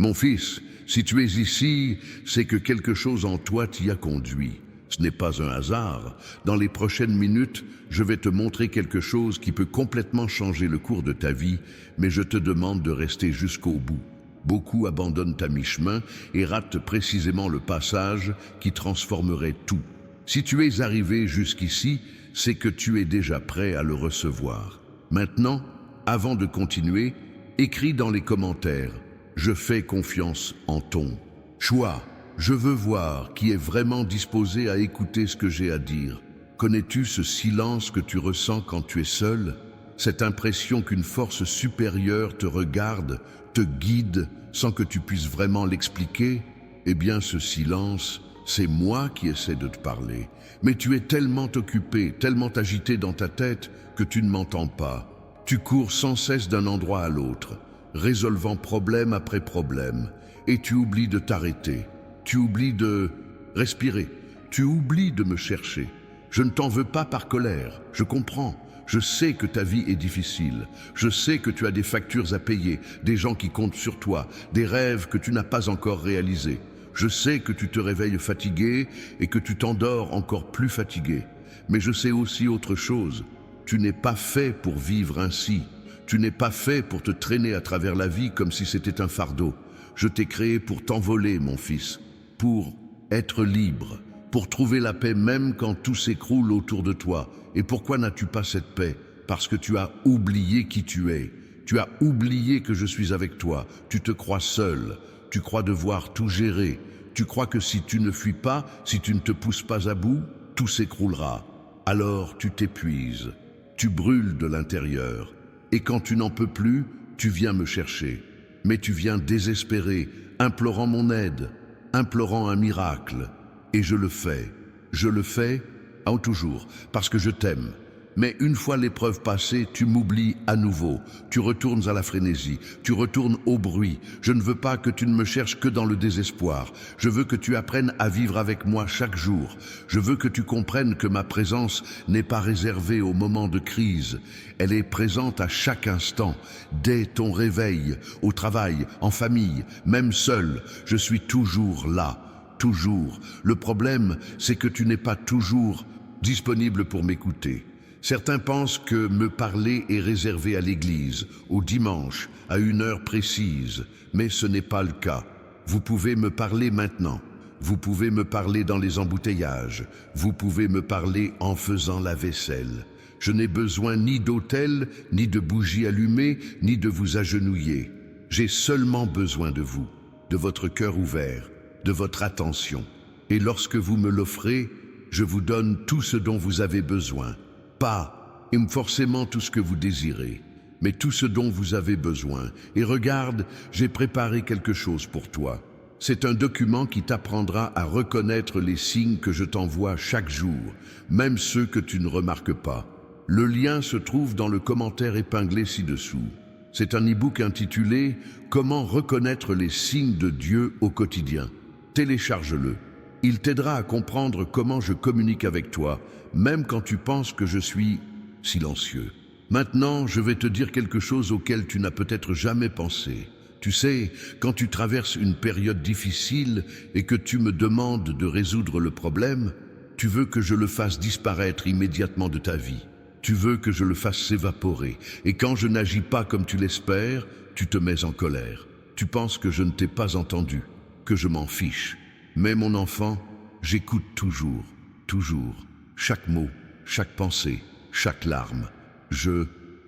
Mon fils, si tu es ici, c'est que quelque chose en toi t'y a conduit. Ce n'est pas un hasard. Dans les prochaines minutes, je vais te montrer quelque chose qui peut complètement changer le cours de ta vie, mais je te demande de rester jusqu'au bout. Beaucoup abandonnent à mi-chemin et ratent précisément le passage qui transformerait tout. Si tu es arrivé jusqu'ici, c'est que tu es déjà prêt à le recevoir. Maintenant, avant de continuer, écris dans les commentaires « Je fais confiance en ton choix ». Je veux voir qui est vraiment disposé à écouter ce que j'ai à dire. Connais-tu ce silence que tu ressens quand tu es seul? Cette impression qu'une force supérieure te regarde, te guide, sans que tu puisses vraiment l'expliquer? Eh bien, ce silence, c'est moi qui essaie de te parler. Mais tu es tellement occupé, tellement agité dans ta tête que tu ne m'entends pas. Tu cours sans cesse d'un endroit à l'autre, résolvant problème après problème, et tu oublies de t'arrêter. Tu oublies de respirer, tu oublies de me chercher. Je ne t'en veux pas par colère, je comprends. Je sais que ta vie est difficile, je sais que tu as des factures à payer, des gens qui comptent sur toi, des rêves que tu n'as pas encore réalisés. Je sais que tu te réveilles fatigué et que tu t'endors encore plus fatigué. Mais je sais aussi autre chose, tu n'es pas fait pour vivre ainsi. Tu n'es pas fait pour te traîner à travers la vie comme si c'était un fardeau. Je t'ai créé pour t'envoler, mon fils. Pour être libre, pour trouver la paix même quand tout s'écroule autour de toi. Et pourquoi n'as-tu pas cette paix? Parce que tu as oublié qui tu es. Tu as oublié que je suis avec toi. Tu te crois seul. Tu crois devoir tout gérer. Tu crois que si tu ne fuis pas, si tu ne te pousses pas à bout, tout s'écroulera. Alors tu t'épuises. Tu brûles de l'intérieur. Et quand tu n'en peux plus, tu viens me chercher. Mais tu viens désespéré, implorant mon aide, implorant un miracle. Et je le fais, en toujours, parce que je t'aime. Mais une fois l'épreuve passée, tu m'oublies à nouveau. Tu retournes à la frénésie, tu retournes au bruit. Je ne veux pas que tu ne me cherches que dans le désespoir. Je veux que tu apprennes à vivre avec moi chaque jour. Je veux que tu comprennes que ma présence n'est pas réservée aux moments de crise. Elle est présente à chaque instant, dès ton réveil, au travail, en famille, même seul. Je suis toujours là, toujours. Le problème, c'est que tu n'es pas toujours disponible pour m'écouter. Certains pensent que me parler est réservé à l'église, au dimanche, à une heure précise, mais ce n'est pas le cas. Vous pouvez me parler maintenant. Vous pouvez me parler dans les embouteillages. Vous pouvez me parler en faisant la vaisselle. Je n'ai besoin ni d'autel, ni de bougies allumées, ni de vous agenouiller. J'ai seulement besoin de vous, de votre cœur ouvert, de votre attention. Et lorsque vous me l'offrez, je vous donne tout ce dont vous avez besoin. Pas forcément tout ce que vous désirez, mais tout ce dont vous avez besoin. Et regarde, j'ai préparé quelque chose pour toi. C'est un document qui t'apprendra à reconnaître les signes que je t'envoie chaque jour, même ceux que tu ne remarques pas. Le lien se trouve dans le commentaire épinglé ci-dessous. C'est un e-book intitulé « Comment reconnaître les signes de Dieu au quotidien ». Télécharge-le. Il t'aidera à comprendre comment je communique avec toi, même quand tu penses que je suis silencieux. Maintenant, je vais te dire quelque chose auquel tu n'as peut-être jamais pensé. Tu sais, quand tu traverses une période difficile et que tu me demandes de résoudre le problème, tu veux que je le fasse disparaître immédiatement de ta vie. Tu veux que je le fasse s'évaporer. Et quand je n'agis pas comme tu l'espères, tu te mets en colère. Tu penses que je ne t'ai pas entendu, que je m'en fiche. Mais mon enfant, j'écoute toujours, toujours. Chaque mot, chaque pensée, chaque larme.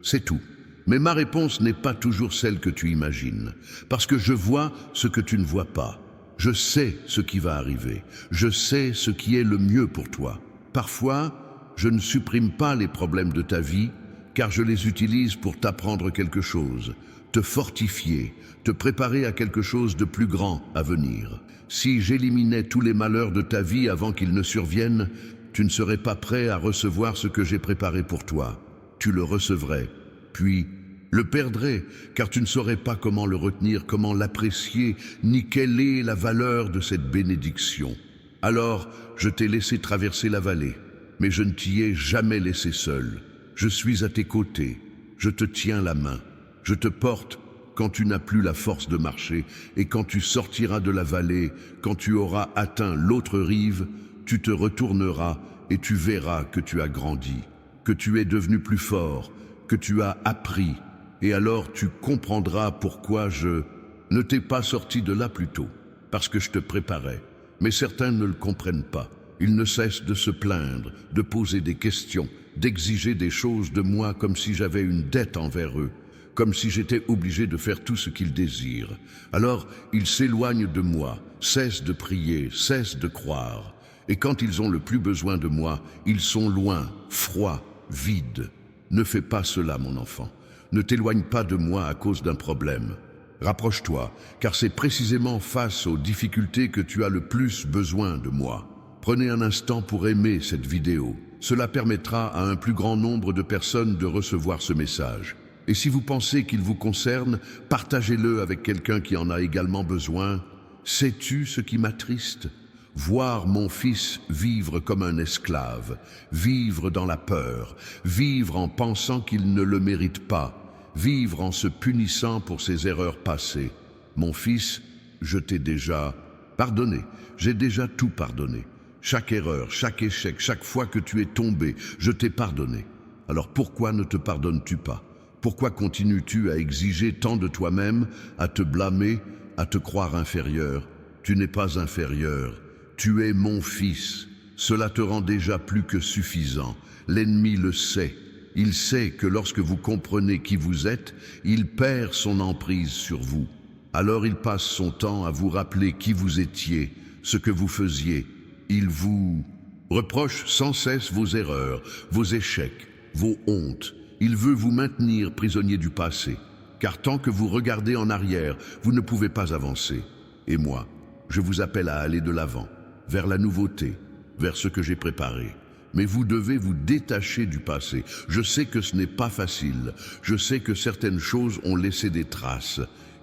C'est tout. Mais ma réponse n'est pas toujours celle que tu imagines. Parce que je vois ce que tu ne vois pas. Je sais ce qui va arriver. Je sais ce qui est le mieux pour toi. Parfois, je ne supprime pas les problèmes de ta vie, car je les utilise pour t'apprendre quelque chose, te fortifier, te préparer à quelque chose de plus grand à venir. Si j'éliminais tous les malheurs de ta vie avant qu'ils ne surviennent, tu ne serais pas prêt à recevoir ce que j'ai préparé pour toi. Tu le recevrais, puis le perdrais, car tu ne saurais pas comment le retenir, comment l'apprécier, ni quelle est la valeur de cette bénédiction. Alors, je t'ai laissé traverser la vallée, mais je ne t'y ai jamais laissé seul. Je suis à tes côtés, je te tiens la main, je te porte quand tu n'as plus la force de marcher, et quand tu sortiras de la vallée, quand tu auras atteint l'autre rive, tu te retourneras et tu verras que tu as grandi, que tu es devenu plus fort, que tu as appris, et alors tu comprendras pourquoi je ne t'ai pas sorti de là plus tôt, parce que je te préparais. Mais certains ne le comprennent pas. Ils ne cessent de se plaindre, de poser des questions, d'exiger des choses de moi comme si j'avais une dette envers eux, comme si j'étais obligé de faire tout ce qu'ils désirent. Alors, ils s'éloignent de moi, cessent de prier, cessent de croire. Et quand ils ont le plus besoin de moi, ils sont loin, froids, vides. Ne fais pas cela, mon enfant. Ne t'éloigne pas de moi à cause d'un problème. Rapproche-toi, car c'est précisément face aux difficultés que tu as le plus besoin de moi. Prenez un instant pour aimer cette vidéo. Cela permettra à un plus grand nombre de personnes de recevoir ce message. Et si vous pensez qu'il vous concerne, partagez-le avec quelqu'un qui en a également besoin. Sais-tu ce qui m'attriste ? Voir mon fils vivre comme un esclave, vivre dans la peur, vivre en pensant qu'il ne le mérite pas, vivre en se punissant pour ses erreurs passées. Mon fils, je t'ai déjà pardonné, j'ai déjà tout pardonné. Chaque erreur, chaque échec, chaque fois que tu es tombé, je t'ai pardonné. Alors pourquoi ne te pardonnes-tu pas ? Pourquoi continues-tu à exiger tant de toi-même, à te blâmer, à te croire inférieur ? Tu n'es pas inférieur, tu es mon fils. Cela te rend déjà plus que suffisant. L'ennemi le sait. Il sait que lorsque vous comprenez qui vous êtes, il perd son emprise sur vous. Alors il passe son temps à vous rappeler qui vous étiez, ce que vous faisiez. Il vous reproche sans cesse vos erreurs, vos échecs, vos hontes. Il veut vous maintenir prisonnier du passé, car tant que vous regardez en arrière, vous ne pouvez pas avancer. Et moi, je vous appelle à aller de l'avant, vers la nouveauté, vers ce que j'ai préparé. Mais vous devez vous détacher du passé. Je sais que ce n'est pas facile. Je sais que certaines choses ont laissé des traces.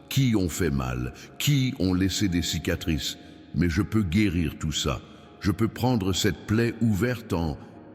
Qui ont fait mal, qui ont laissé des cicatrices. Mais je peux guérir tout ça. Je peux prendre cette plaie ouverte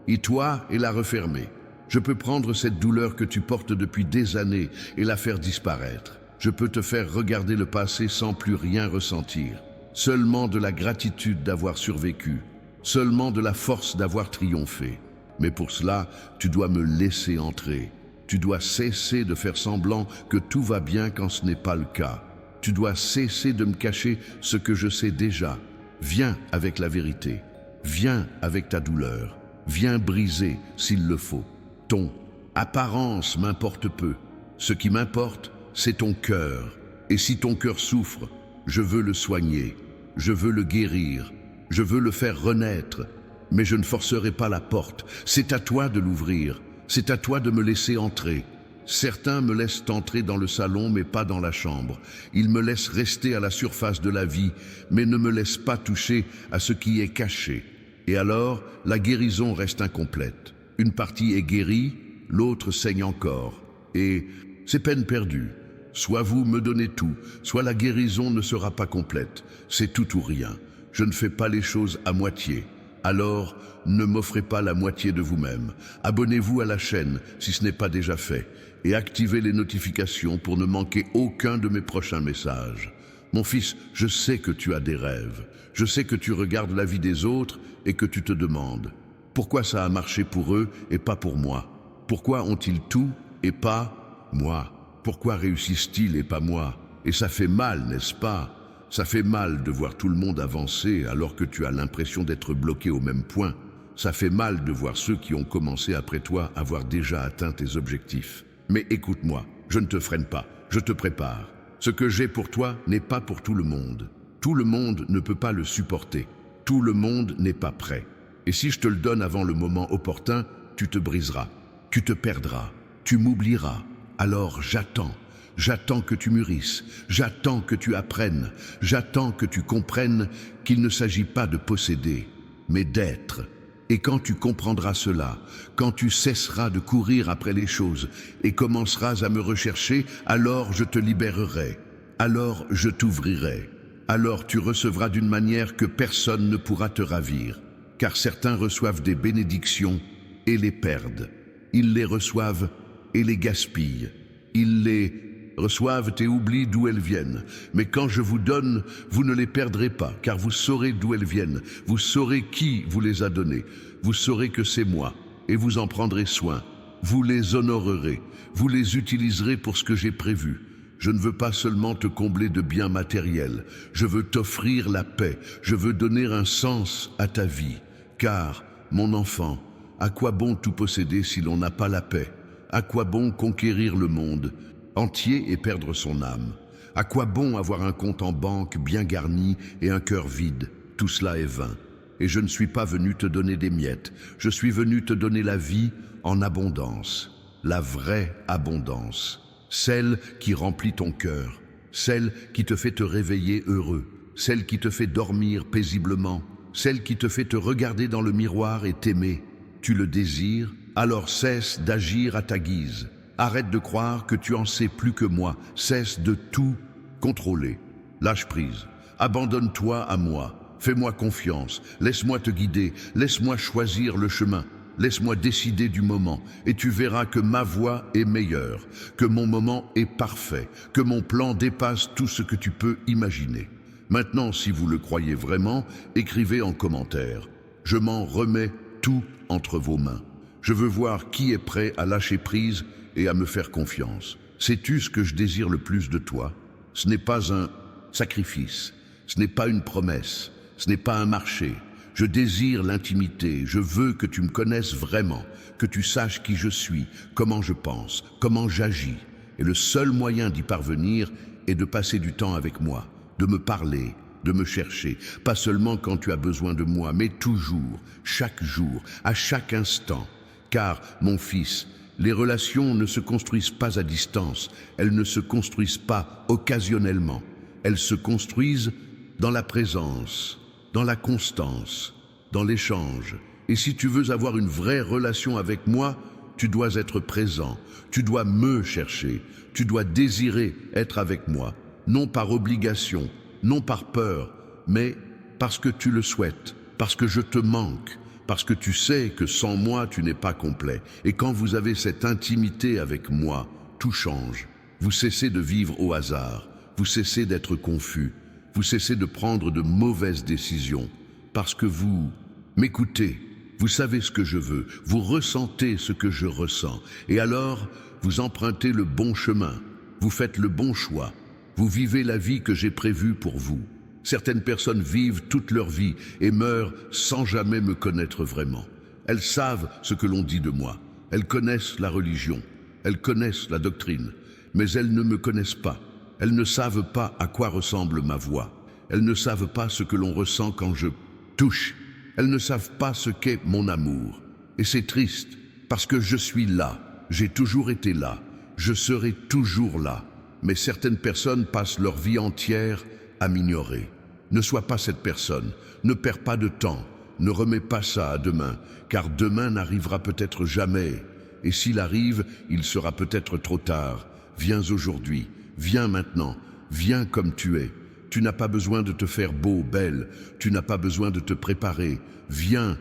et toi et la refermer. Je peux prendre cette douleur que tu portes depuis des années et la faire disparaître. Je peux te faire regarder le passé sans plus rien ressentir. Seulement de la gratitude d'avoir survécu. Seulement de la force d'avoir triomphé. Mais pour cela, tu dois me laisser entrer. Tu dois cesser de faire semblant que tout va bien quand ce n'est pas le cas. Tu dois cesser de me cacher ce que je sais déjà. Viens avec la vérité. Viens avec ta douleur. Viens briser s'il le faut. Ton apparence m'importe peu. Ce qui m'importe, c'est ton cœur. Et si ton cœur souffre, je veux le soigner. Je veux le guérir. Je veux le faire renaître. Mais je ne forcerai pas la porte. C'est à toi de l'ouvrir. C'est à toi de me laisser entrer. Certains me laissent entrer dans le salon, mais pas dans la chambre. Ils me laissent rester à la surface de la vie, mais ne me laissent pas toucher à ce qui est caché. Et alors, la guérison reste incomplète. Une partie est guérie, l'autre saigne encore. Et c'est peine perdue. Soit vous me donnez tout, soit la guérison ne sera pas complète. C'est tout ou rien. Je ne fais pas les choses à moitié. Alors, ne m'offrez pas la moitié de vous-même. Abonnez-vous à la chaîne si ce n'est pas déjà fait et activez les notifications pour ne manquer aucun de mes prochains messages. Mon fils, je sais que tu as des rêves. Je sais que tu regardes la vie des autres et que tu te demandes pourquoi ça a marché pour eux et pas pour moi. Pourquoi ont-ils tout et pas moi? Pourquoi réussissent-ils et pas moi? Et ça fait mal, n'est-ce pas? Ça fait mal de voir tout le monde avancer alors que tu as l'impression d'être bloqué au même point. Ça fait mal de voir ceux qui ont commencé après toi avoir déjà atteint tes objectifs. Mais écoute-moi, je ne te freine pas, je te prépare. Ce que j'ai pour toi n'est pas pour tout le monde. Tout le monde ne peut pas le supporter. Tout le monde n'est pas prêt. Et si je te le donne avant le moment opportun, tu te briseras, tu te perdras, tu m'oublieras. Alors j'attends. J'attends que tu mûrisses, j'attends que tu apprennes, j'attends que tu comprennes qu'il ne s'agit pas de posséder, mais d'être. Et quand tu comprendras cela, quand tu cesseras de courir après les choses et commenceras à me rechercher, alors je te libérerai, alors je t'ouvrirai, alors tu recevras d'une manière que personne ne pourra te ravir. Car certains reçoivent des bénédictions et les perdent. Ils les reçoivent et les gaspillent. Ils les reçoivent et oublient d'où elles viennent. Mais quand je vous donne, vous ne les perdrez pas, car vous saurez d'où elles viennent. Vous saurez qui vous les a données. Vous saurez que c'est moi, et vous en prendrez soin. Vous les honorerez, vous les utiliserez pour ce que j'ai prévu. Je ne veux pas seulement te combler de biens matériels, je veux t'offrir la paix, je veux donner un sens à ta vie. Car, mon enfant, à quoi bon tout posséder si l'on n'a pas la paix? À quoi bon conquérir le monde entier et perdre son âme? À quoi bon avoir un compte en banque bien garni et un cœur vide? Tout cela est vain. Et je ne suis pas venu te donner des miettes, je suis venu te donner la vie en abondance, la vraie abondance, celle qui remplit ton cœur, celle qui te fait te réveiller heureux, celle qui te fait dormir paisiblement, celle qui te fait te regarder dans le miroir et t'aimer. Tu le désires, alors cesse d'agir à ta guise. Arrête de croire que tu en sais plus que moi, cesse de tout contrôler. Lâche prise, abandonne-toi à moi, fais-moi confiance, laisse-moi te guider, laisse-moi choisir le chemin. Laisse-moi décider du moment et tu verras que ma voie est meilleure, que mon moment est parfait, que mon plan dépasse tout ce que tu peux imaginer. Maintenant, si vous le croyez vraiment, écrivez en commentaire. Je m'en remets tout entre vos mains. Je veux voir qui est prêt à lâcher prise et à me faire confiance. Sais-tu ce que je désire le plus de toi? Ce n'est pas un sacrifice, ce n'est pas une promesse, ce n'est pas un marché. Je désire l'intimité, je veux que tu me connaisses vraiment, que tu saches qui je suis, comment je pense, comment j'agis. Et le seul moyen d'y parvenir est de passer du temps avec moi, de me parler, de me chercher, pas seulement quand tu as besoin de moi, mais toujours, chaque jour, à chaque instant. Car, mon fils, les relations ne se construisent pas à distance, elles ne se construisent pas occasionnellement, elles se construisent dans la présence, dans la constance, dans l'échange. Et si tu veux avoir une vraie relation avec moi, tu dois être présent, tu dois me chercher, tu dois désirer être avec moi, non par obligation, non par peur, mais parce que tu le souhaites, parce que je te manque, parce que tu sais que sans moi tu n'es pas complet. Et quand vous avez cette intimité avec moi, tout change. Vous cessez de vivre au hasard, vous cessez d'être confus, vous cessez de prendre de mauvaises décisions, parce que vous m'écoutez, vous savez ce que je veux, vous ressentez ce que je ressens, et alors vous empruntez le bon chemin, vous faites le bon choix, vous vivez la vie que j'ai prévue pour vous. Certaines personnes vivent toute leur vie et meurent sans jamais me connaître vraiment. Elles savent ce que l'on dit de moi, elles connaissent la religion, elles connaissent la doctrine, mais elles ne me connaissent pas. Elles ne savent pas à quoi ressemble ma voix. Elles ne savent pas ce que l'on ressent quand je touche. Elles ne savent pas ce qu'est mon amour. Et c'est triste, parce que je suis là, j'ai toujours été là, je serai toujours là. Mais certaines personnes passent leur vie entière à m'ignorer. Ne sois pas cette personne, ne perds pas de temps, ne remets pas ça à demain, car demain n'arrivera peut-être jamais. Et s'il arrive, il sera peut-être trop tard. Viens aujourd'hui. Viens maintenant, viens comme tu es. Tu n'as pas besoin de te faire beau, belle, tu n'as pas besoin de te préparer. Viens,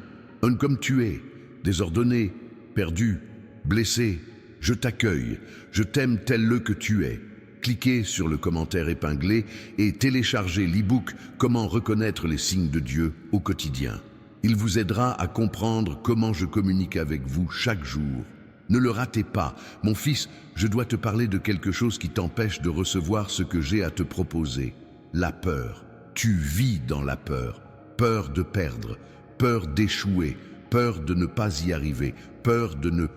comme tu es, désordonné, perdu, blessé. Je t'accueille, je t'aime tel le que tu es. Cliquez sur le commentaire épinglé et téléchargez l'e-book « Comment reconnaître les signes de Dieu au quotidien ». Il vous aidera à comprendre comment je communique avec vous chaque jour. Ne le ratez pas. Mon fils, je dois te parler de quelque chose qui t'empêche de recevoir ce que j'ai à te proposer. La peur. Tu vis dans la peur. Peur de perdre, peur d'échouer, peur de ne pas y arriver, peur de ne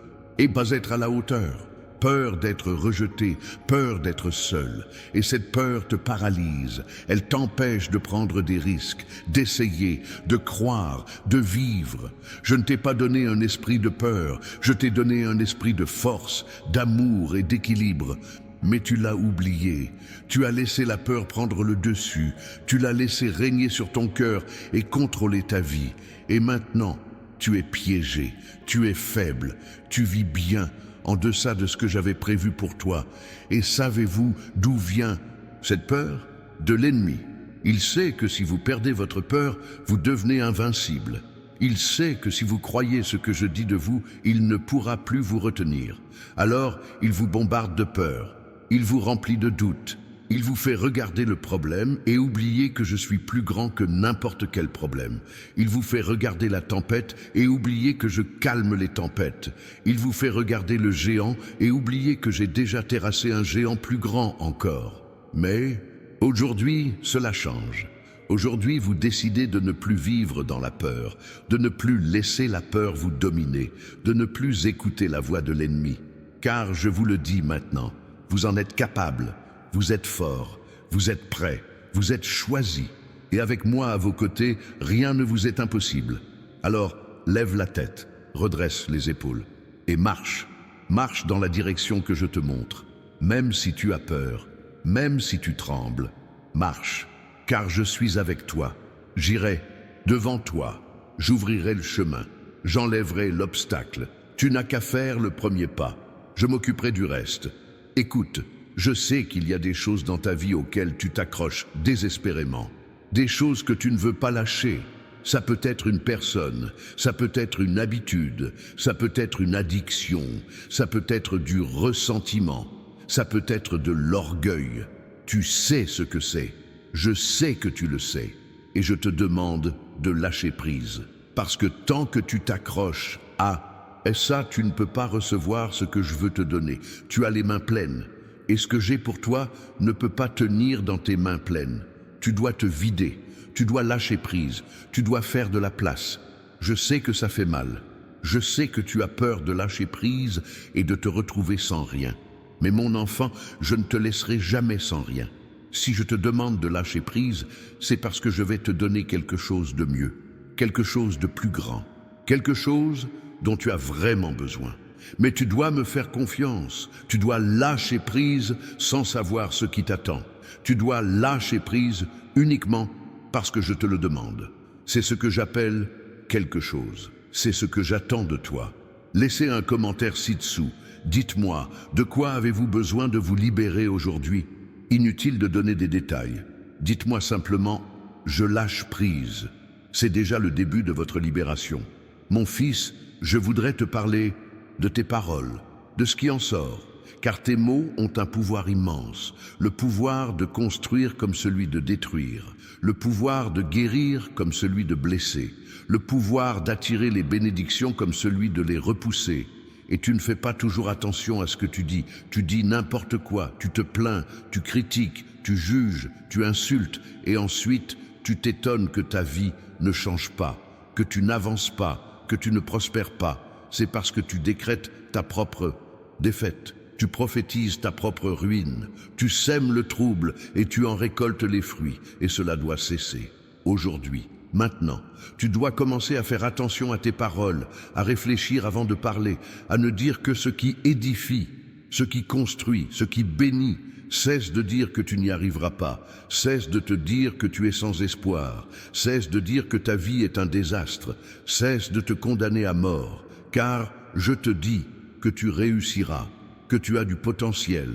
pas être à la hauteur, peur d'être rejeté, peur d'être seul. Et cette peur te paralyse. Elle t'empêche de prendre des risques, d'essayer, de croire, de vivre. Je ne t'ai pas donné un esprit de peur, je t'ai donné un esprit de force, d'amour et d'équilibre. Mais tu l'as oublié, tu as laissé la peur prendre le dessus, tu l'as laissé régner sur ton cœur et contrôler ta vie. Et maintenant, tu es piégé, tu es faible, tu vis bien en deçà de ce que j'avais prévu pour toi. Et savez-vous d'où vient cette peur? De l'ennemi. Il sait que si vous perdez votre peur, vous devenez invincible. Il sait que si vous croyez ce que je dis de vous, il ne pourra plus vous retenir. Alors, il vous bombarde de peur. Il vous remplit de doutes. Il vous fait regarder le problème et oublier que je suis plus grand que n'importe quel problème. Il vous fait regarder la tempête et oublier que je calme les tempêtes. Il vous fait regarder le géant et oublier que j'ai déjà terrassé un géant plus grand encore. Mais aujourd'hui, cela change. Aujourd'hui, vous décidez de ne plus vivre dans la peur, de ne plus laisser la peur vous dominer, de ne plus écouter la voix de l'ennemi. Car je vous le dis maintenant, vous en êtes capable. Vous êtes fort, vous êtes prêt, vous êtes choisi. Et avec moi à vos côtés, rien ne vous est impossible. Alors, lève la tête, redresse les épaules et marche. Marche dans la direction que je te montre. Même si tu as peur, même si tu trembles, marche, car je suis avec toi. J'irai devant toi, j'ouvrirai le chemin, j'enlèverai l'obstacle. Tu n'as qu'à faire le premier pas. Je m'occuperai du reste. Écoute, je sais qu'il y a des choses dans ta vie auxquelles tu t'accroches désespérément. Des choses que tu ne veux pas lâcher. Ça peut être une personne, ça peut être une habitude, ça peut être une addiction, ça peut être du ressentiment, ça peut être de l'orgueil. Tu sais ce que c'est. Je sais que tu le sais. Et je te demande de lâcher prise. Parce que tant que tu t'accroches à « et ça, tu ne peux pas recevoir ce que je veux te donner. Tu as les mains pleines. Et ce que j'ai pour toi ne peut pas tenir dans tes mains pleines. Tu dois te vider, tu dois lâcher prise, tu dois faire de la place. Je sais que ça fait mal. Je sais que tu as peur de lâcher prise et de te retrouver sans rien. Mais mon enfant, je ne te laisserai jamais sans rien. Si je te demande de lâcher prise, c'est parce que je vais te donner quelque chose de mieux, quelque chose de plus grand, quelque chose dont tu as vraiment besoin. Mais tu dois me faire confiance, tu dois lâcher prise sans savoir ce qui t'attend. Tu dois lâcher prise uniquement parce que je te le demande. C'est ce que j'appelle quelque chose. C'est ce que j'attends de toi. Laissez un commentaire ci-dessous. Dites-moi, de quoi avez-vous besoin de vous libérer aujourd'hui? Inutile de donner des détails. Dites-moi simplement, je lâche prise. C'est déjà le début de votre libération. Mon fils, je voudrais te parler de tes paroles, de ce qui en sort, car tes mots ont un pouvoir immense, le pouvoir de construire comme celui de détruire, le pouvoir de guérir comme celui de blesser, le pouvoir d'attirer les bénédictions comme celui de les repousser. Et tu ne fais pas toujours attention à ce que tu dis n'importe quoi, tu te plains, tu critiques, tu juges, tu insultes, et ensuite tu t'étonnes que ta vie ne change pas, que tu n'avances pas, que tu ne prospères pas. C'est parce que tu décrètes ta propre défaite, tu prophétises ta propre ruine, tu sèmes le trouble et tu en récoltes les fruits, et cela doit cesser. Aujourd'hui, maintenant, tu dois commencer à faire attention à tes paroles, à réfléchir avant de parler, à ne dire que ce qui édifie, ce qui construit, ce qui bénit. Cesse de dire que tu n'y arriveras pas, cesse de te dire que tu es sans espoir, cesse de dire que ta vie est un désastre, cesse de te condamner à mort. Car je te dis que tu réussiras, que tu as du potentiel,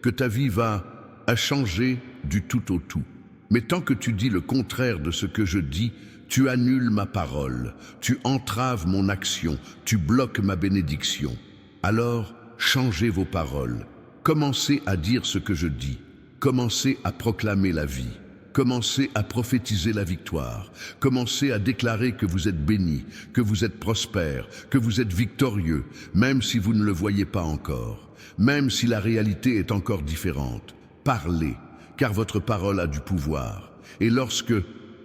que ta vie va changer du tout au tout. Mais tant que tu dis le contraire de ce que je dis, tu annules ma parole, tu entraves mon action, tu bloques ma bénédiction. Alors, changez vos paroles, commencez à dire ce que je dis, commencez à proclamer la vie. Commencez à prophétiser la victoire. Commencez à déclarer que vous êtes béni, que vous êtes prospère, que vous êtes victorieux, même si vous ne le voyez pas encore, même si la réalité est encore différente. Parlez, car votre parole a du pouvoir. Et lorsque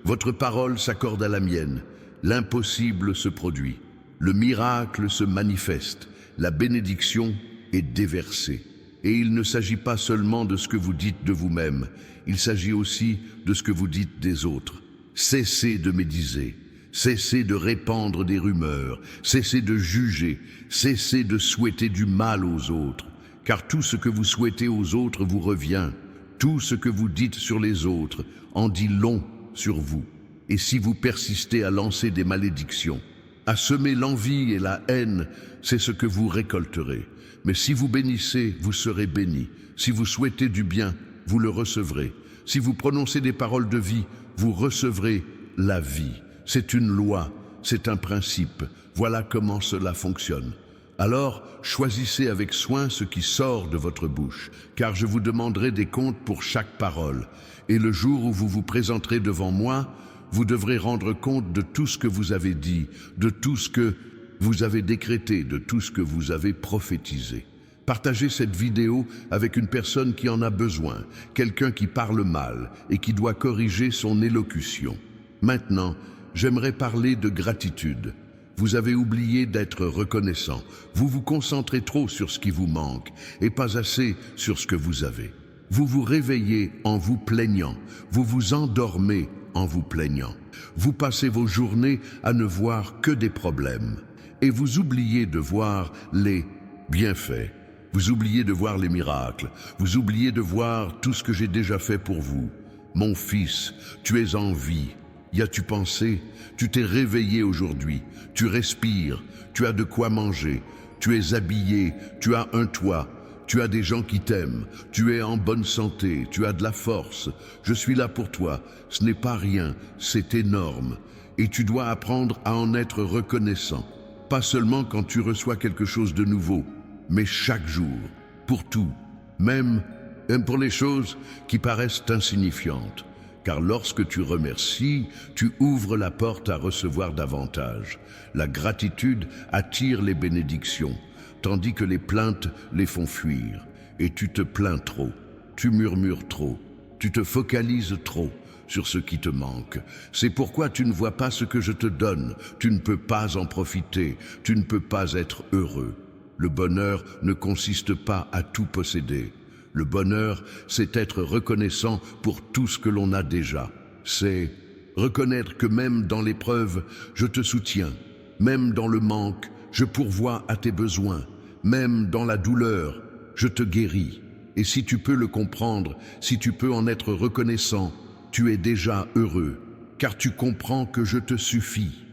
votre parole s'accorde à la mienne, l'impossible se produit, le miracle se manifeste, la bénédiction est déversée. Et il ne s'agit pas seulement de ce que vous dites de vous-même, il s'agit aussi de ce que vous dites des autres. Cessez de médiser, cessez de répandre des rumeurs, cessez de juger, cessez de souhaiter du mal aux autres, car tout ce que vous souhaitez aux autres vous revient. Tout ce que vous dites sur les autres en dit long sur vous. Et si vous persistez à lancer des malédictions, à semer l'envie et la haine, c'est ce que vous récolterez. Mais si vous bénissez, vous serez bénis. Si vous souhaitez du bien, vous le recevrez. Si vous prononcez des paroles de vie, vous recevrez la vie. C'est une loi, c'est un principe. Voilà comment cela fonctionne. Alors, choisissez avec soin ce qui sort de votre bouche, car je vous demanderai des comptes pour chaque parole. Et le jour où vous vous présenterez devant moi, vous devrez rendre compte de tout ce que vous avez dit, de tout ce que vous avez décrété, de tout ce que vous avez prophétisé. Partagez cette vidéo avec une personne qui en a besoin, quelqu'un qui parle mal et qui doit corriger son élocution. Maintenant, j'aimerais parler de gratitude. Vous avez oublié d'être reconnaissant. Vous vous concentrez trop sur ce qui vous manque et pas assez sur ce que vous avez. Vous vous réveillez en vous plaignant. Vous vous endormez en vous plaignant. Vous passez vos journées à ne voir que des problèmes. Et vous oubliez de voir les bienfaits. Vous oubliez de voir les miracles. Vous oubliez de voir tout ce que j'ai déjà fait pour vous. Mon fils, tu es en vie. Y as-tu pensé? Tu t'es réveillé aujourd'hui. Tu respires. Tu as de quoi manger. Tu es habillé. Tu as un toit. Tu as des gens qui t'aiment. Tu es en bonne santé. Tu as de la force. Je suis là pour toi. Ce n'est pas rien. C'est énorme. Et tu dois apprendre à en être reconnaissant. Pas seulement quand tu reçois quelque chose de nouveau, mais chaque jour, pour tout, même pour les choses qui paraissent insignifiantes. Car lorsque tu remercies, tu ouvres la porte à recevoir davantage. La gratitude attire les bénédictions, tandis que les plaintes les font fuir. Et tu te plains trop, tu murmures trop, tu te focalises trop sur ce qui te manque. C'est pourquoi tu ne vois pas ce que je te donne, tu ne peux pas en profiter, tu ne peux pas être heureux. Le bonheur ne consiste pas à tout posséder. Le bonheur, c'est être reconnaissant pour tout ce que l'on a déjà. C'est reconnaître que même dans l'épreuve, je te soutiens. Même dans le manque, je pourvois à tes besoins. Même dans la douleur, je te guéris. Et si tu peux le comprendre, si tu peux en être reconnaissant, tu es déjà heureux, car tu comprends que je te suffis,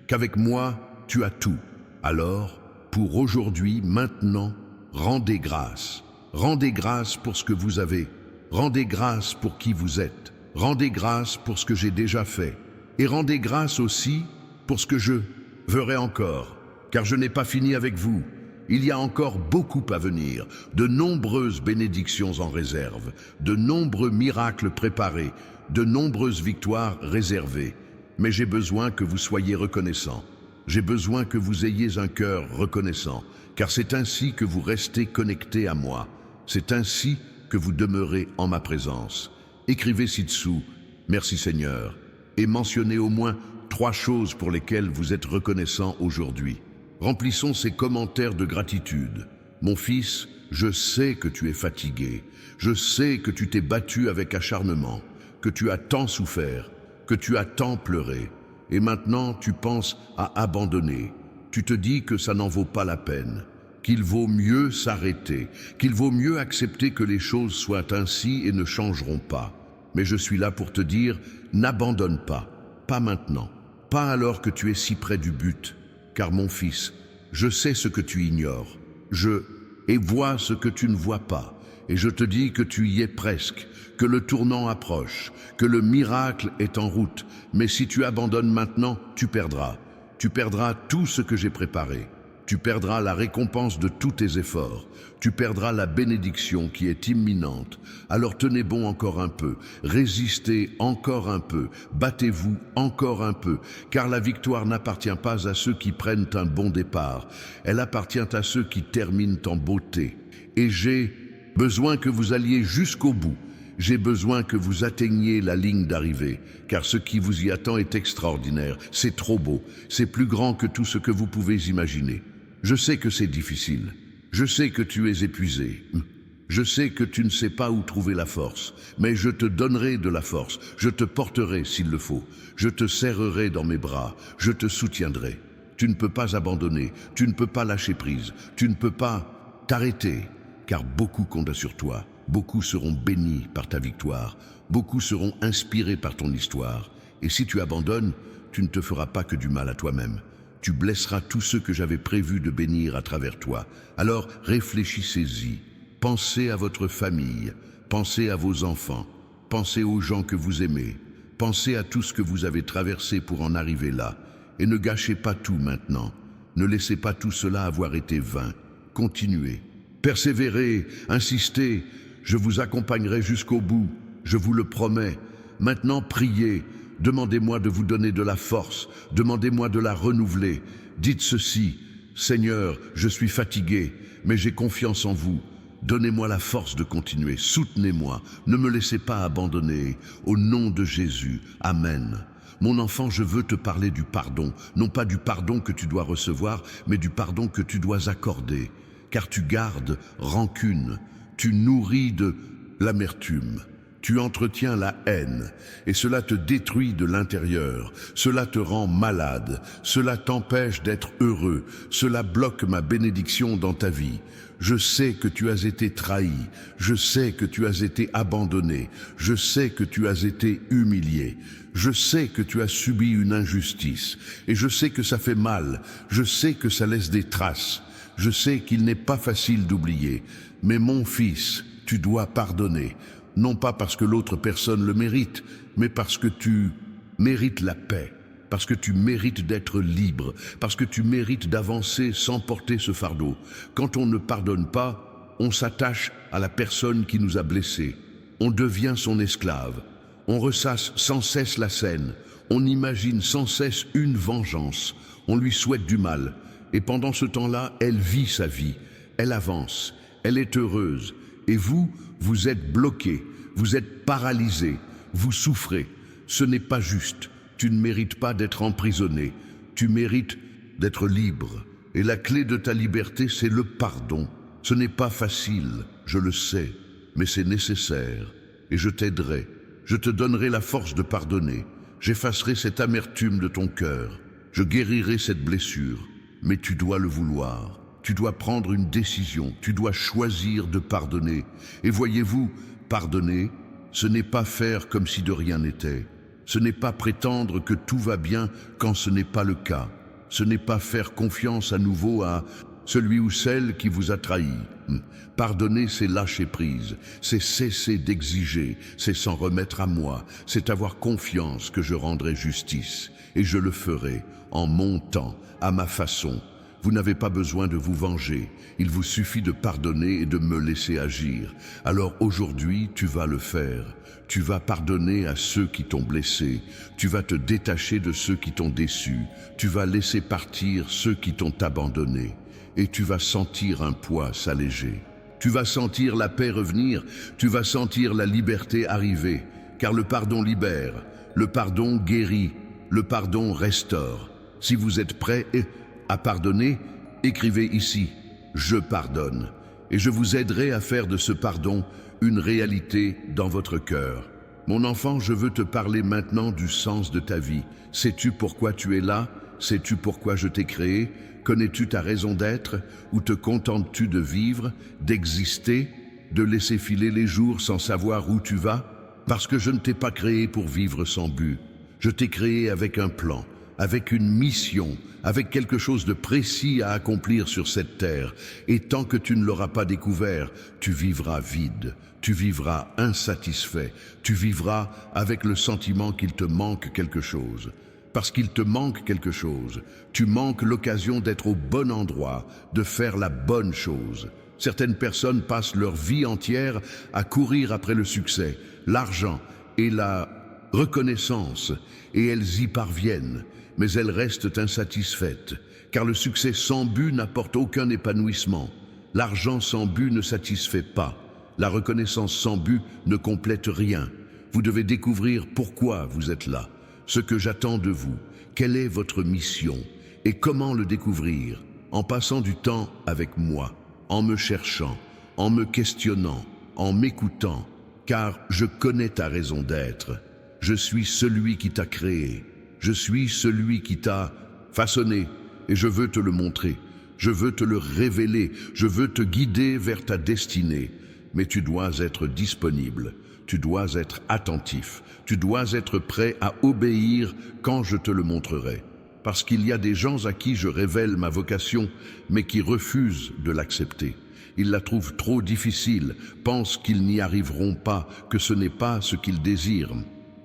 qu'avec moi, tu as tout. Alors, pour aujourd'hui, maintenant, rendez grâce. Rendez grâce pour ce que vous avez. Rendez grâce pour qui vous êtes. Rendez grâce pour ce que j'ai déjà fait. Et rendez grâce aussi pour ce que je ferai encore, car je n'ai pas fini avec vous. Il y a encore beaucoup à venir, de nombreuses bénédictions en réserve, de nombreux miracles préparés, de nombreuses victoires réservées. Mais j'ai besoin que vous soyez reconnaissants. J'ai besoin que vous ayez un cœur reconnaissant, car c'est ainsi que vous restez connectés à moi. C'est ainsi que vous demeurez en ma présence. Écrivez ci-dessous « Merci Seigneur » et mentionnez au moins 3 choses pour lesquelles vous êtes reconnaissant aujourd'hui. Remplissons ces commentaires de gratitude. Mon fils, je sais que tu es fatigué. Je sais que tu t'es battu avec acharnement, que tu as tant souffert, que tu as tant pleuré. Et maintenant, tu penses à abandonner. Tu te dis que ça n'en vaut pas la peine, qu'il vaut mieux s'arrêter, qu'il vaut mieux accepter que les choses soient ainsi et ne changeront pas. Mais je suis là pour te dire, n'abandonne pas, pas maintenant, pas alors que tu es si près du but. Car mon fils, je sais ce que tu ignores, et vois ce que tu ne vois pas, et je te dis que tu y es presque, que le tournant approche, que le miracle est en route, mais si tu abandonnes maintenant, tu perdras tout ce que j'ai préparé, tu perdras la récompense de tous tes efforts, tu perdras la bénédiction qui est imminente. Alors tenez bon encore un peu, résistez encore un peu, battez-vous encore un peu, car la victoire n'appartient pas à ceux qui prennent un bon départ, elle appartient à ceux qui terminent en beauté. Et j'ai besoin que vous alliez jusqu'au bout, j'ai besoin que vous atteigniez la ligne d'arrivée, car ce qui vous y attend est extraordinaire, c'est trop beau, c'est plus grand que tout ce que vous pouvez imaginer. Je sais que c'est difficile. Je sais que tu es épuisé. Je sais que tu ne sais pas où trouver la force. Mais je te donnerai de la force. Je te porterai s'il le faut. Je te serrerai dans mes bras. Je te soutiendrai. Tu ne peux pas abandonner. Tu ne peux pas lâcher prise. Tu ne peux pas t'arrêter. Car beaucoup comptent sur toi. Beaucoup seront bénis par ta victoire. Beaucoup seront inspirés par ton histoire. Et si tu abandonnes, tu ne te feras pas que du mal à toi-même. Tu blesseras tous ceux que j'avais prévu de bénir à travers toi. Alors réfléchissez-y, pensez à votre famille, pensez à vos enfants, pensez aux gens que vous aimez, pensez à tout ce que vous avez traversé pour en arriver là, et ne gâchez pas tout maintenant. Ne laissez pas tout cela avoir été vain. Continuez. Persévérez, insistez, je vous accompagnerai jusqu'au bout, je vous le promets. Maintenant, priez, demandez-moi de vous donner de la force, demandez-moi de la renouveler. Dites ceci: Seigneur, je suis fatigué, mais j'ai confiance en vous. Donnez-moi la force de continuer, soutenez-moi, ne me laissez pas abandonner. Au nom de Jésus, Amen. Mon enfant, je veux te parler du pardon, non pas du pardon que tu dois recevoir, mais du pardon que tu dois accorder. Car tu gardes rancune, tu nourris de l'amertume, tu entretiens la haine, et cela te détruit de l'intérieur, cela te rend malade, cela t'empêche d'être heureux, cela bloque ma bénédiction dans ta vie. Je sais que tu as été trahi, je sais que tu as été abandonné, je sais que tu as été humilié, je sais que tu as subi une injustice, et je sais que ça fait mal, je sais que ça laisse des traces, je sais qu'il n'est pas facile d'oublier, mais mon fils, tu dois pardonner. Non pas parce que l'autre personne le mérite, mais parce que tu mérites la paix, parce que tu mérites d'être libre, parce que tu mérites d'avancer sans porter ce fardeau. Quand on ne pardonne pas, on s'attache à la personne qui nous a blessés. On devient son esclave. On ressasse sans cesse la scène. On imagine sans cesse une vengeance. On lui souhaite du mal. Et pendant ce temps-là, elle vit sa vie. Elle avance. Elle est heureuse. Et vous, vous êtes bloqué, vous êtes paralysé, vous souffrez. Ce n'est pas juste. Tu ne mérites pas d'être emprisonné. Tu mérites d'être libre. Et la clé de ta liberté, c'est le pardon. Ce n'est pas facile, je le sais, mais c'est nécessaire. Et je t'aiderai. Je te donnerai la force de pardonner. J'effacerai cette amertume de ton cœur. Je guérirai cette blessure. Mais tu dois le vouloir. Tu dois prendre une décision, tu dois choisir de pardonner. Et voyez-vous, pardonner, ce n'est pas faire comme si de rien n'était. Ce n'est pas prétendre que tout va bien quand ce n'est pas le cas. Ce n'est pas faire confiance à nouveau à celui ou celle qui vous a trahi. Pardonner, c'est lâcher prise, c'est cesser d'exiger, c'est s'en remettre à moi, c'est avoir confiance que je rendrai justice. Et je le ferai en mon temps, à ma façon. Vous n'avez pas besoin de vous venger, il vous suffit de pardonner et de me laisser agir. Alors aujourd'hui, tu vas le faire. Tu vas pardonner à ceux qui t'ont blessé, tu vas te détacher de ceux qui t'ont déçu, tu vas laisser partir ceux qui t'ont abandonné, et tu vas sentir un poids s'alléger. Tu vas sentir la paix revenir, tu vas sentir la liberté arriver, car le pardon libère, le pardon guérit, le pardon restaure. Si vous êtes prêts à pardonner, écrivez ici « Je pardonne » et je vous aiderai à faire de ce pardon une réalité dans votre cœur. Mon enfant, je veux te parler maintenant du sens de ta vie. Sais-tu pourquoi tu es là? Sais-tu pourquoi je t'ai créé? Connais-tu ta raison d'être? Ou te contentes-tu de vivre, d'exister, de laisser filer les jours sans savoir où tu vas? Parce que je ne t'ai pas créé pour vivre sans but. Je t'ai créé avec un plan, avec une mission, avec quelque chose de précis à accomplir sur cette terre. Et tant que tu ne l'auras pas découvert, tu vivras vide, tu vivras insatisfait, tu vivras avec le sentiment qu'il te manque quelque chose. Parce qu'il te manque quelque chose, tu manques l'occasion d'être au bon endroit, de faire la bonne chose. Certaines personnes passent leur vie entière à courir après le succès, l'argent et la reconnaissance, et elles y parviennent. Mais elles restent insatisfaites, car le succès sans but n'apporte aucun épanouissement. L'argent sans but ne satisfait pas. La reconnaissance sans but ne complète rien. Vous devez découvrir pourquoi vous êtes là, ce que j'attends de vous, quelle est votre mission, et comment le découvrir, en passant du temps avec moi, en me cherchant, en me questionnant, en m'écoutant, car je connais ta raison d'être. Je suis celui qui t'a créé. Je suis celui qui t'a façonné et je veux te le montrer. Je veux te le révéler. Je veux te guider vers ta destinée. Mais tu dois être disponible. Tu dois être attentif. Tu dois être prêt à obéir quand je te le montrerai. Parce qu'il y a des gens à qui je révèle ma vocation, mais qui refusent de l'accepter. Ils la trouvent trop difficile, pensent qu'ils n'y arriveront pas, que ce n'est pas ce qu'ils désirent.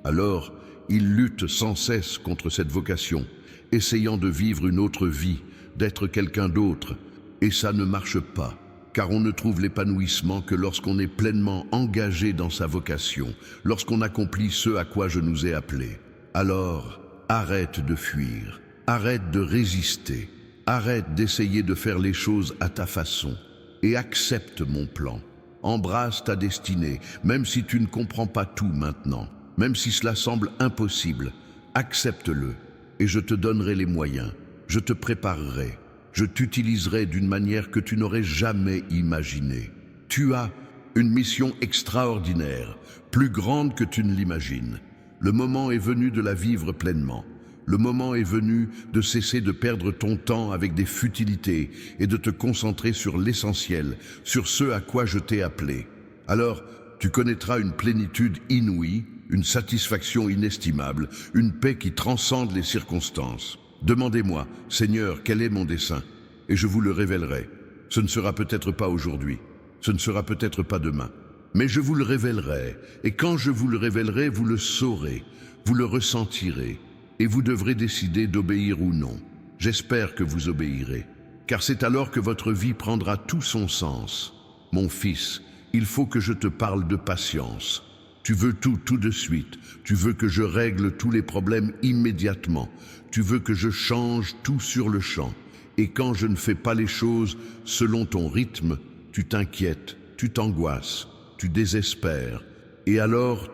Alors, ils luttent sans cesse contre cette vocation, essayant de vivre une autre vie, d'être quelqu'un d'autre. Et ça ne marche pas, car on ne trouve l'épanouissement que lorsqu'on est pleinement engagé dans sa vocation, lorsqu'on accomplit ce à quoi je nous ai appelés. Alors, arrête de fuir, arrête de résister, arrête d'essayer de faire les choses à ta façon et accepte mon plan. Embrasse ta destinée, même si tu ne comprends pas tout maintenant, même si cela semble impossible, accepte-le et je te donnerai les moyens, je te préparerai, je t'utiliserai d'une manière que tu n'aurais jamais imaginée. Tu as une mission extraordinaire, plus grande que tu ne l'imagines. Le moment est venu de la vivre pleinement. Le moment est venu de cesser de perdre ton temps avec des futilités et de te concentrer sur l'essentiel, sur ce à quoi je t'ai appelé. Alors, tu connaîtras une plénitude inouïe, une satisfaction inestimable, une paix qui transcende les circonstances. Demandez-moi, Seigneur, quel est mon dessein? Et je vous le révélerai. Ce ne sera peut-être pas aujourd'hui, ce ne sera peut-être pas demain, mais je vous le révélerai, et quand je vous le révélerai, vous le saurez, vous le ressentirez, et vous devrez décider d'obéir ou non. J'espère que vous obéirez, car c'est alors que votre vie prendra tout son sens. Mon fils, il faut que je te parle de patience. Tu veux tout de suite, tu veux que je règle tous les problèmes immédiatement, tu veux que je change tout sur le champ. Et quand je ne fais pas les choses selon ton rythme, tu t'inquiètes, tu t'angoisses, tu désespères. Et alors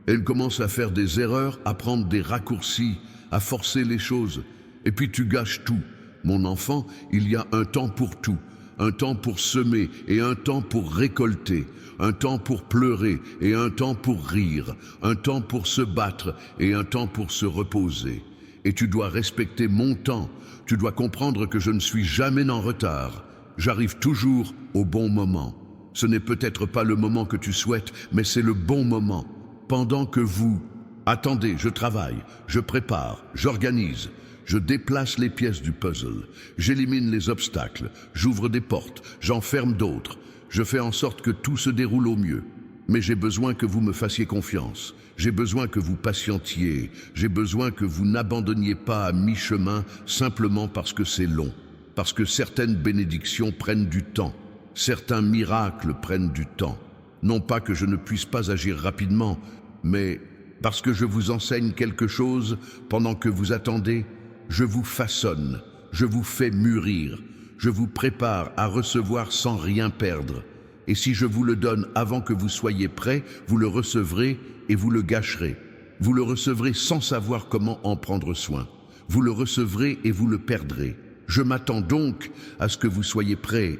Elle commence à faire des erreurs, à prendre des raccourcis, à forcer les choses. Et puis tu gâches tout. Mon enfant, il y a un temps pour tout. Un temps pour semer et un temps pour récolter. Un temps pour pleurer et un temps pour rire. Un temps pour se battre et un temps pour se reposer. Et tu dois respecter mon temps. Tu dois comprendre que je ne suis jamais en retard. J'arrive toujours au bon moment. Ce n'est peut-être pas le moment que tu souhaites, mais c'est le bon moment. Pendant que vous... Attendez, je travaille, je prépare, j'organise, je déplace les pièces du puzzle, j'élimine les obstacles, j'ouvre des portes, j'en ferme d'autres, je fais en sorte que tout se déroule au mieux. Mais j'ai besoin que vous me fassiez confiance, j'ai besoin que vous patientiez, j'ai besoin que vous n'abandonniez pas à mi-chemin simplement parce que c'est long, parce que certaines bénédictions prennent du temps, certains miracles prennent du temps. Non pas que je ne puisse pas agir rapidement, mais parce que je vous enseigne quelque chose pendant que vous attendez, je vous façonne, je vous fais mûrir, je vous prépare à recevoir sans rien perdre. Et si je vous le donne avant que vous soyez prêts, vous le recevrez et vous le gâcherez. Vous le recevrez sans savoir comment en prendre soin. Vous le recevrez et vous le perdrez. Je m'attends donc à ce que vous soyez prêts,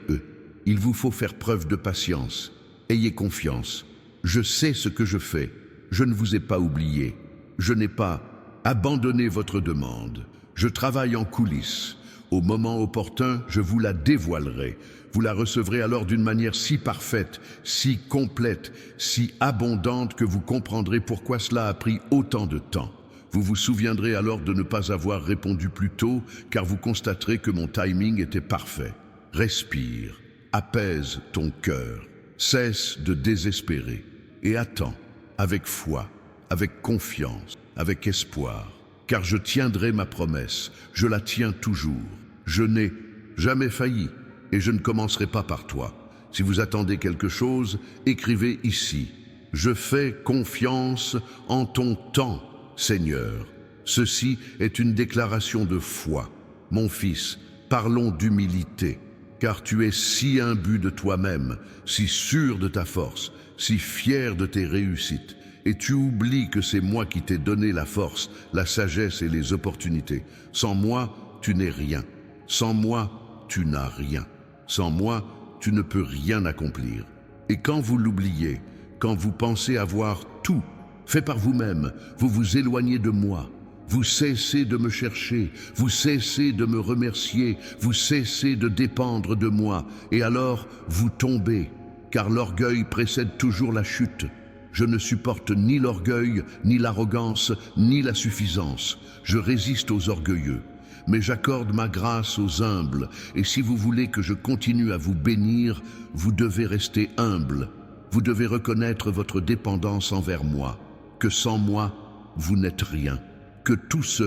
Il vous faut faire preuve de patience. Ayez confiance. Je sais ce que je fais. Je ne vous ai pas oublié. Je n'ai pas abandonné votre demande. Je travaille en coulisses. Au moment opportun, je vous la dévoilerai. Vous la recevrez alors d'une manière si parfaite, si complète, si abondante que vous comprendrez pourquoi cela a pris autant de temps. Vous vous souviendrez alors de ne pas avoir répondu plus tôt, car vous constaterez que mon timing était parfait. Respire, apaise ton cœur, cesse de désespérer et attends, avec foi, avec confiance, avec espoir. Car je tiendrai ma promesse, je la tiens toujours. Je n'ai jamais failli et je ne commencerai pas par toi. Si vous attendez quelque chose, écrivez ici. Je fais confiance en ton temps, Seigneur. Ceci est une déclaration de foi. Mon fils, parlons d'humilité, car tu es si imbu de toi-même, si sûr de ta force, si fier de tes réussites. Et tu oublies que c'est moi qui t'ai donné la force, la sagesse et les opportunités. Sans moi, tu n'es rien. Sans moi, tu n'as rien. Sans moi, tu ne peux rien accomplir. Et quand vous l'oubliez, quand vous pensez avoir tout fait par vous-même, vous vous éloignez de moi. Vous cessez de me chercher, vous cessez de me remercier, vous cessez de dépendre de moi. Et alors, vous tombez, car l'orgueil précède toujours la chute. Je ne supporte ni l'orgueil, ni l'arrogance, ni la suffisance. Je résiste aux orgueilleux, mais j'accorde ma grâce aux humbles. Et si vous voulez que je continue à vous bénir, vous devez rester humble. Vous devez reconnaître votre dépendance envers moi, que sans moi, vous n'êtes rien, que tout ce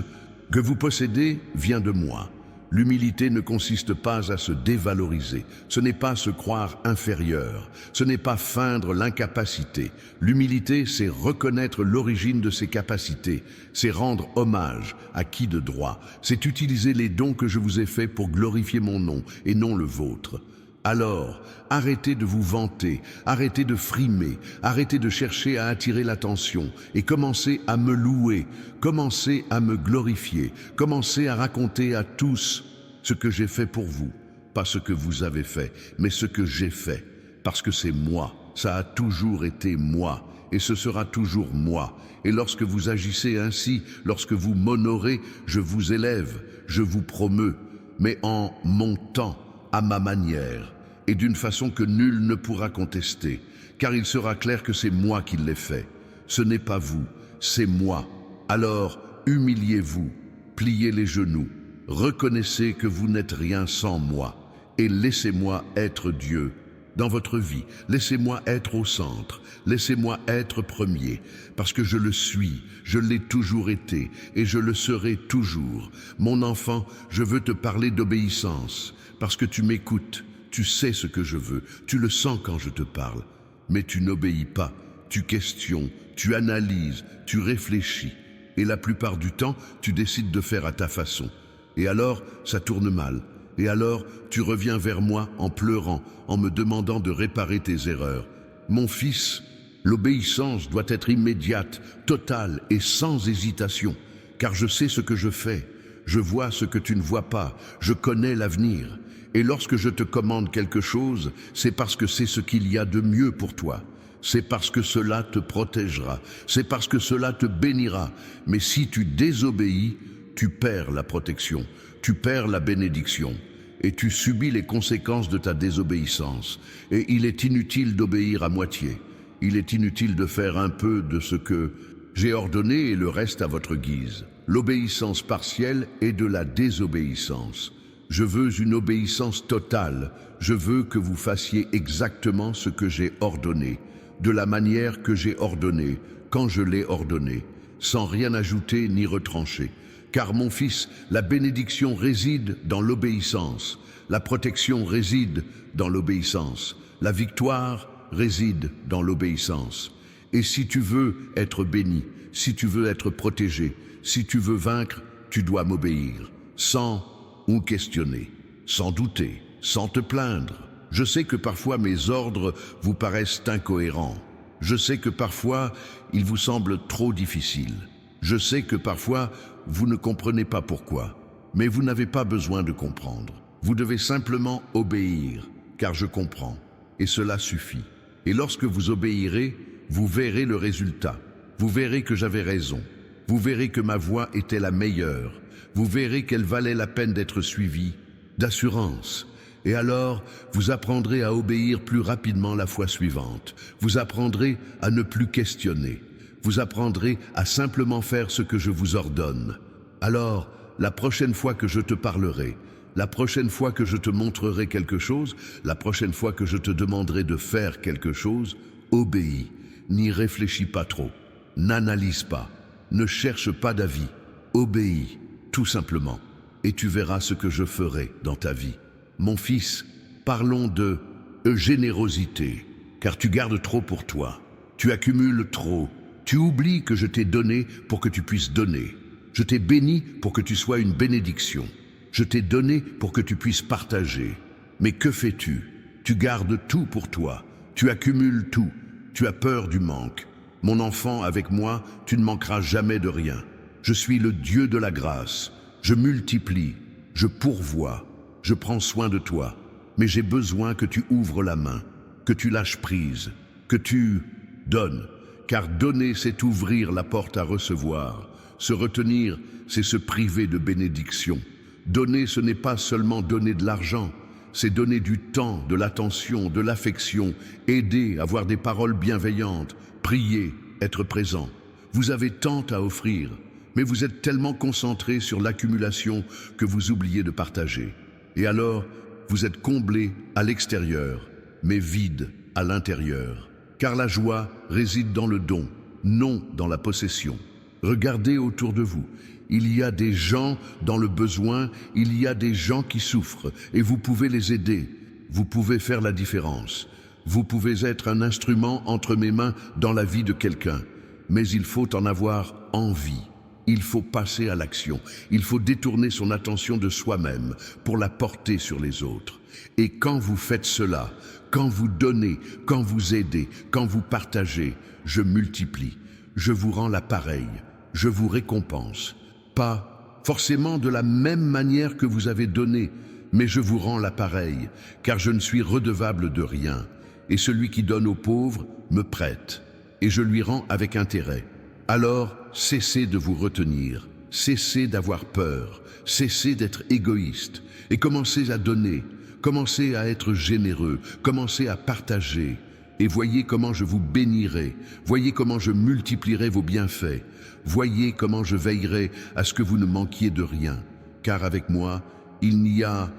que vous possédez vient de moi. L'humilité ne consiste pas à se dévaloriser, ce n'est pas se croire inférieur, ce n'est pas feindre l'incapacité. L'humilité, c'est reconnaître l'origine de ses capacités, c'est rendre hommage à qui de droit, c'est utiliser les dons que je vous ai faits pour glorifier mon nom et non le vôtre. Alors, arrêtez de vous vanter, arrêtez de frimer, arrêtez de chercher à attirer l'attention et commencez à me louer, commencez à me glorifier, commencez à raconter à tous ce que j'ai fait pour vous. Pas ce que vous avez fait, mais ce que j'ai fait. Parce que c'est moi, ça a toujours été moi, et ce sera toujours moi. Et lorsque vous agissez ainsi, lorsque vous m'honorez, je vous élève, je vous promeux, mais en mon temps, à ma manière, et d'une façon que nul ne pourra contester, car il sera clair que c'est moi qui l'ai fait. Ce n'est pas vous, c'est moi. Alors, humiliez-vous, pliez les genoux, reconnaissez que vous n'êtes rien sans moi, et laissez-moi être Dieu dans votre vie. Laissez-moi être au centre, laissez-moi être premier, parce que je le suis, je l'ai toujours été, et je le serai toujours. Mon enfant, je veux te parler d'obéissance, parce que tu m'écoutes, tu sais ce que je veux, tu le sens quand je te parle, mais tu n'obéis pas, tu questionnes, tu analyses, tu réfléchis, et la plupart du temps, tu décides de faire à ta façon. Et alors, ça tourne mal, et alors, tu reviens vers moi en pleurant, en me demandant de réparer tes erreurs. Mon fils, l'obéissance doit être immédiate, totale et sans hésitation, car je sais ce que je fais, je vois ce que tu ne vois pas, je connais l'avenir. Et lorsque je te commande quelque chose, c'est parce que c'est ce qu'il y a de mieux pour toi. C'est parce que cela te protégera, c'est parce que cela te bénira. Mais si tu désobéis, tu perds la protection, tu perds la bénédiction, et tu subis les conséquences de ta désobéissance. Et il est inutile d'obéir à moitié. Il est inutile de faire un peu de ce que j'ai ordonné et le reste à votre guise. L'obéissance partielle est de la désobéissance. Je veux une obéissance totale. Je veux que vous fassiez exactement ce que j'ai ordonné, de la manière que j'ai ordonné, quand je l'ai ordonné, sans rien ajouter ni retrancher. Car mon fils, la bénédiction réside dans l'obéissance, la protection réside dans l'obéissance, la victoire réside dans l'obéissance. Et si tu veux être béni, si tu veux être protégé, si tu veux vaincre, tu dois m'obéir, sans ou questionner, sans douter, sans te plaindre. Je sais que parfois mes ordres vous paraissent incohérents. Je sais que parfois ils vous semblent trop difficiles. Je sais que parfois vous ne comprenez pas pourquoi. Mais vous n'avez pas besoin de comprendre. Vous devez simplement obéir, car je comprends. Et cela suffit. Et lorsque vous obéirez, vous verrez le résultat. Vous verrez que j'avais raison. Vous verrez que ma voie était la meilleure. Vous verrez qu'elle valait la peine d'être suivie, d'assurance. Et alors, vous apprendrez à obéir plus rapidement la fois suivante. Vous apprendrez à ne plus questionner. Vous apprendrez à simplement faire ce que je vous ordonne. Alors, la prochaine fois que je te parlerai, la prochaine fois que je te montrerai quelque chose, la prochaine fois que je te demanderai de faire quelque chose, obéis, n'y réfléchis pas trop, n'analyse pas, ne cherche pas d'avis, obéis, tout simplement, et tu verras ce que je ferai dans ta vie. Mon fils, parlons de générosité, car tu gardes trop pour toi, tu accumules trop, tu oublies que je t'ai donné pour que tu puisses donner. Je t'ai béni pour que tu sois une bénédiction. Je t'ai donné pour que tu puisses partager. Mais que fais-tu? Tu gardes tout pour toi. Tu accumules tout. Tu as peur du manque. Mon enfant, avec moi, tu ne manqueras jamais de rien. Je suis le Dieu de la grâce. Je multiplie. Je pourvois. Je prends soin de toi. Mais j'ai besoin que tu ouvres la main, que tu lâches prise, que tu donnes. Car donner, c'est ouvrir la porte à recevoir. Se retenir, c'est se priver de bénédiction. Donner, ce n'est pas seulement donner de l'argent, c'est donner du temps, de l'attention, de l'affection, aider, avoir des paroles bienveillantes, prier, être présent. Vous avez tant à offrir, mais vous êtes tellement concentré sur l'accumulation que vous oubliez de partager. Et alors, vous êtes comblé à l'extérieur, mais vide à l'intérieur. Car la joie réside dans le don, non dans la possession. Regardez autour de vous. Il y a des gens dans le besoin, il y a des gens qui souffrent, et vous pouvez les aider. Vous pouvez faire la différence. Vous pouvez être un instrument entre mes mains dans la vie de quelqu'un. Mais il faut en avoir envie. Il faut passer à l'action. Il faut détourner son attention de soi-même pour la porter sur les autres. Et quand vous faites cela, quand vous donnez, quand vous aidez, quand vous partagez, je multiplie. Je vous rends l'appareil. Je vous récompense. Pas forcément de la même manière que vous avez donné, mais je vous rends l'appareil, car je ne suis redevable de rien. Et celui qui donne aux pauvres me prête, et je lui rends avec intérêt. Alors, cessez de vous retenir, cessez d'avoir peur, cessez d'être égoïste, et commencez à donner, commencez à être généreux, commencez à partager, et voyez comment je vous bénirai, voyez comment je multiplierai vos bienfaits, voyez comment je veillerai à ce que vous ne manquiez de rien, car avec moi, il n'y a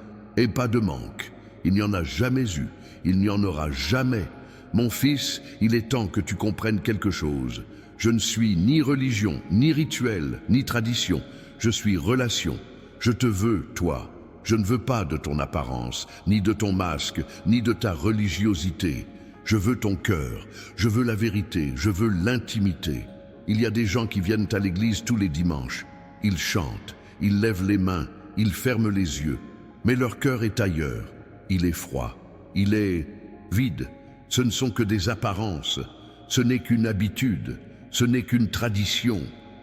pas de manque, il n'y en a jamais eu, il n'y en aura jamais. Mon fils, il est temps que tu comprennes quelque chose. Je ne suis ni religion, ni rituel, ni tradition. Je suis relation. Je te veux, toi. Je ne veux pas de ton apparence, ni de ton masque, ni de ta religiosité. Je veux ton cœur. Je veux la vérité. Je veux l'intimité. Il y a des gens qui viennent à l'église tous les dimanches. Ils chantent, ils lèvent les mains, ils ferment les yeux. Mais leur cœur est ailleurs. Il est froid. Il est vide. Ce ne sont que des apparences. Ce n'est qu'une habitude. Ce n'est qu'une tradition.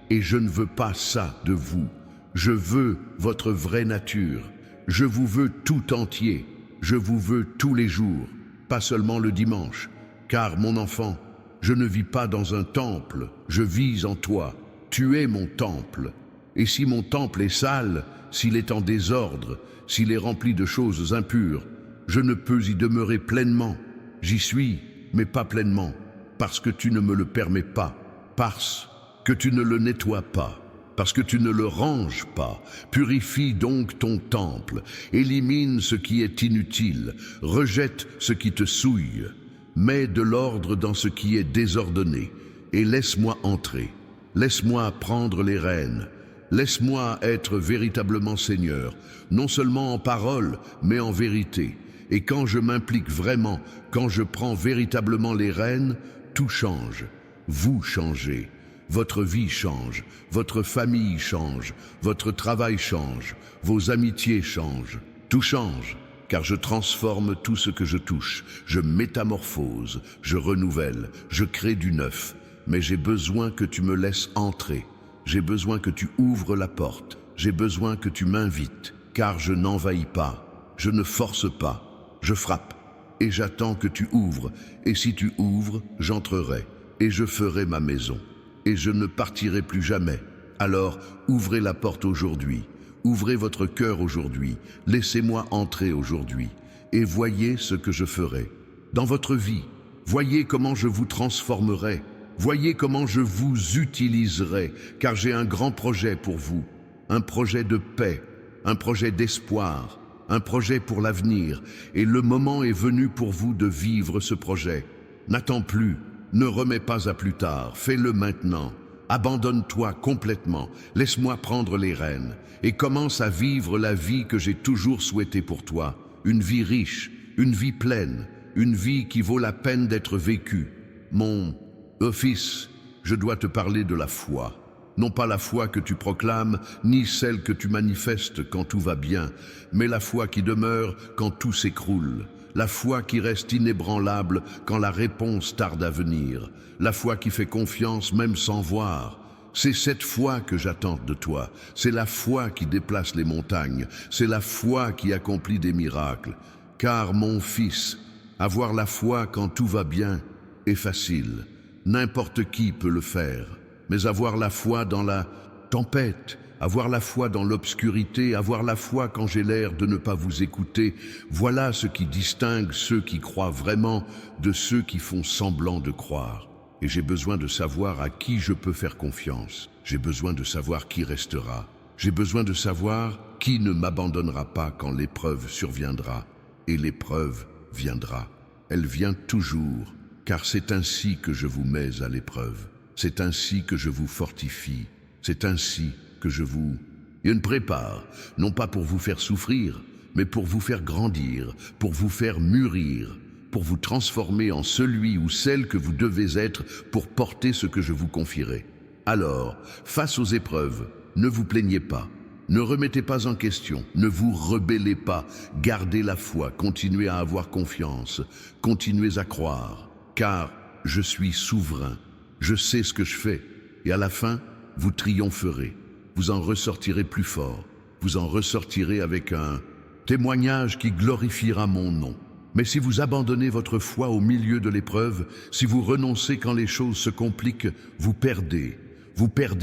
Et je ne veux pas ça de vous. Je veux votre vraie nature. Je vous veux tout entier. Je vous veux tous les jours, pas seulement le dimanche. Car, mon enfant, je ne vis pas dans un temple. Je vis en toi. Tu es mon temple. Et si mon temple est sale, s'il est en désordre, s'il est rempli de choses impures, je ne peux y demeurer pleinement. J'y suis, mais pas pleinement, parce que tu ne me le permets pas, parce que tu ne le nettoies pas, parce que tu ne le ranges pas. Purifie donc ton temple, élimine ce qui est inutile, rejette ce qui te souille, mets de l'ordre dans ce qui est désordonné, et laisse-moi entrer, laisse-moi prendre les rênes. Laisse-moi être véritablement Seigneur, non seulement en parole, mais en vérité. Et quand je m'implique vraiment, quand je prends véritablement les rênes, tout change. Vous changez. Votre vie change. Votre famille change. Votre travail change. Vos amitiés changent. Tout change, car je transforme tout ce que je touche. Je métamorphose, je renouvelle, je crée du neuf. Mais j'ai besoin que tu me laisses entrer. J'ai besoin que tu ouvres la porte. J'ai besoin que tu m'invites, car je n'envahis pas. Je ne force pas. Je frappe, et j'attends que tu ouvres. Et si tu ouvres, j'entrerai, et je ferai ma maison. Et je ne partirai plus jamais. Alors, ouvrez la porte aujourd'hui. Ouvrez votre cœur aujourd'hui. Laissez-moi entrer aujourd'hui. Et voyez ce que je ferai. Dans votre vie, voyez comment je vous transformerai. Voyez comment je vous utiliserai, car j'ai un grand projet pour vous, un projet de paix, un projet d'espoir, un projet pour l'avenir, et le moment est venu pour vous de vivre ce projet. N'attends plus, ne remets pas à plus tard, fais-le maintenant. Abandonne-toi complètement, laisse-moi prendre les rênes, et commence à vivre la vie que j'ai toujours souhaitée pour toi, une vie riche, une vie pleine, une vie qui vaut la peine d'être vécue. Mon fils, je dois te parler de la foi. Non pas la foi que tu proclames, ni celle que tu manifestes quand tout va bien, mais la foi qui demeure quand tout s'écroule. La foi qui reste inébranlable quand la réponse tarde à venir. La foi qui fait confiance même sans voir. C'est cette foi que j'attends de toi. C'est la foi qui déplace les montagnes. C'est la foi qui accomplit des miracles. Car, mon fils, avoir la foi quand tout va bien est facile. N'importe qui peut le faire, mais avoir la foi dans la tempête, avoir la foi dans l'obscurité, avoir la foi quand j'ai l'air de ne pas vous écouter, voilà ce qui distingue ceux qui croient vraiment de ceux qui font semblant de croire. Et j'ai besoin de savoir à qui je peux faire confiance. J'ai besoin de savoir qui restera. J'ai besoin de savoir qui ne m'abandonnera pas quand l'épreuve surviendra. Et l'épreuve viendra. Elle vient toujours. Car c'est ainsi que je vous mets à l'épreuve. C'est ainsi que je vous fortifie. C'est ainsi que je prépare, non pas pour vous faire souffrir, mais pour vous faire grandir, pour vous faire mûrir, pour vous transformer en celui ou celle que vous devez être pour porter ce que je vous confierai. Alors, face aux épreuves, ne vous plaignez pas, ne remettez pas en question, ne vous rebellez pas, gardez la foi, continuez à avoir confiance, continuez à croire, car je suis souverain, je sais ce que je fais, et à la fin, vous triompherez, vous en ressortirez plus fort, vous en ressortirez avec un témoignage qui glorifiera mon nom. Mais si vous abandonnez votre foi au milieu de l'épreuve, si vous renoncez quand les choses se compliquent, vous perdez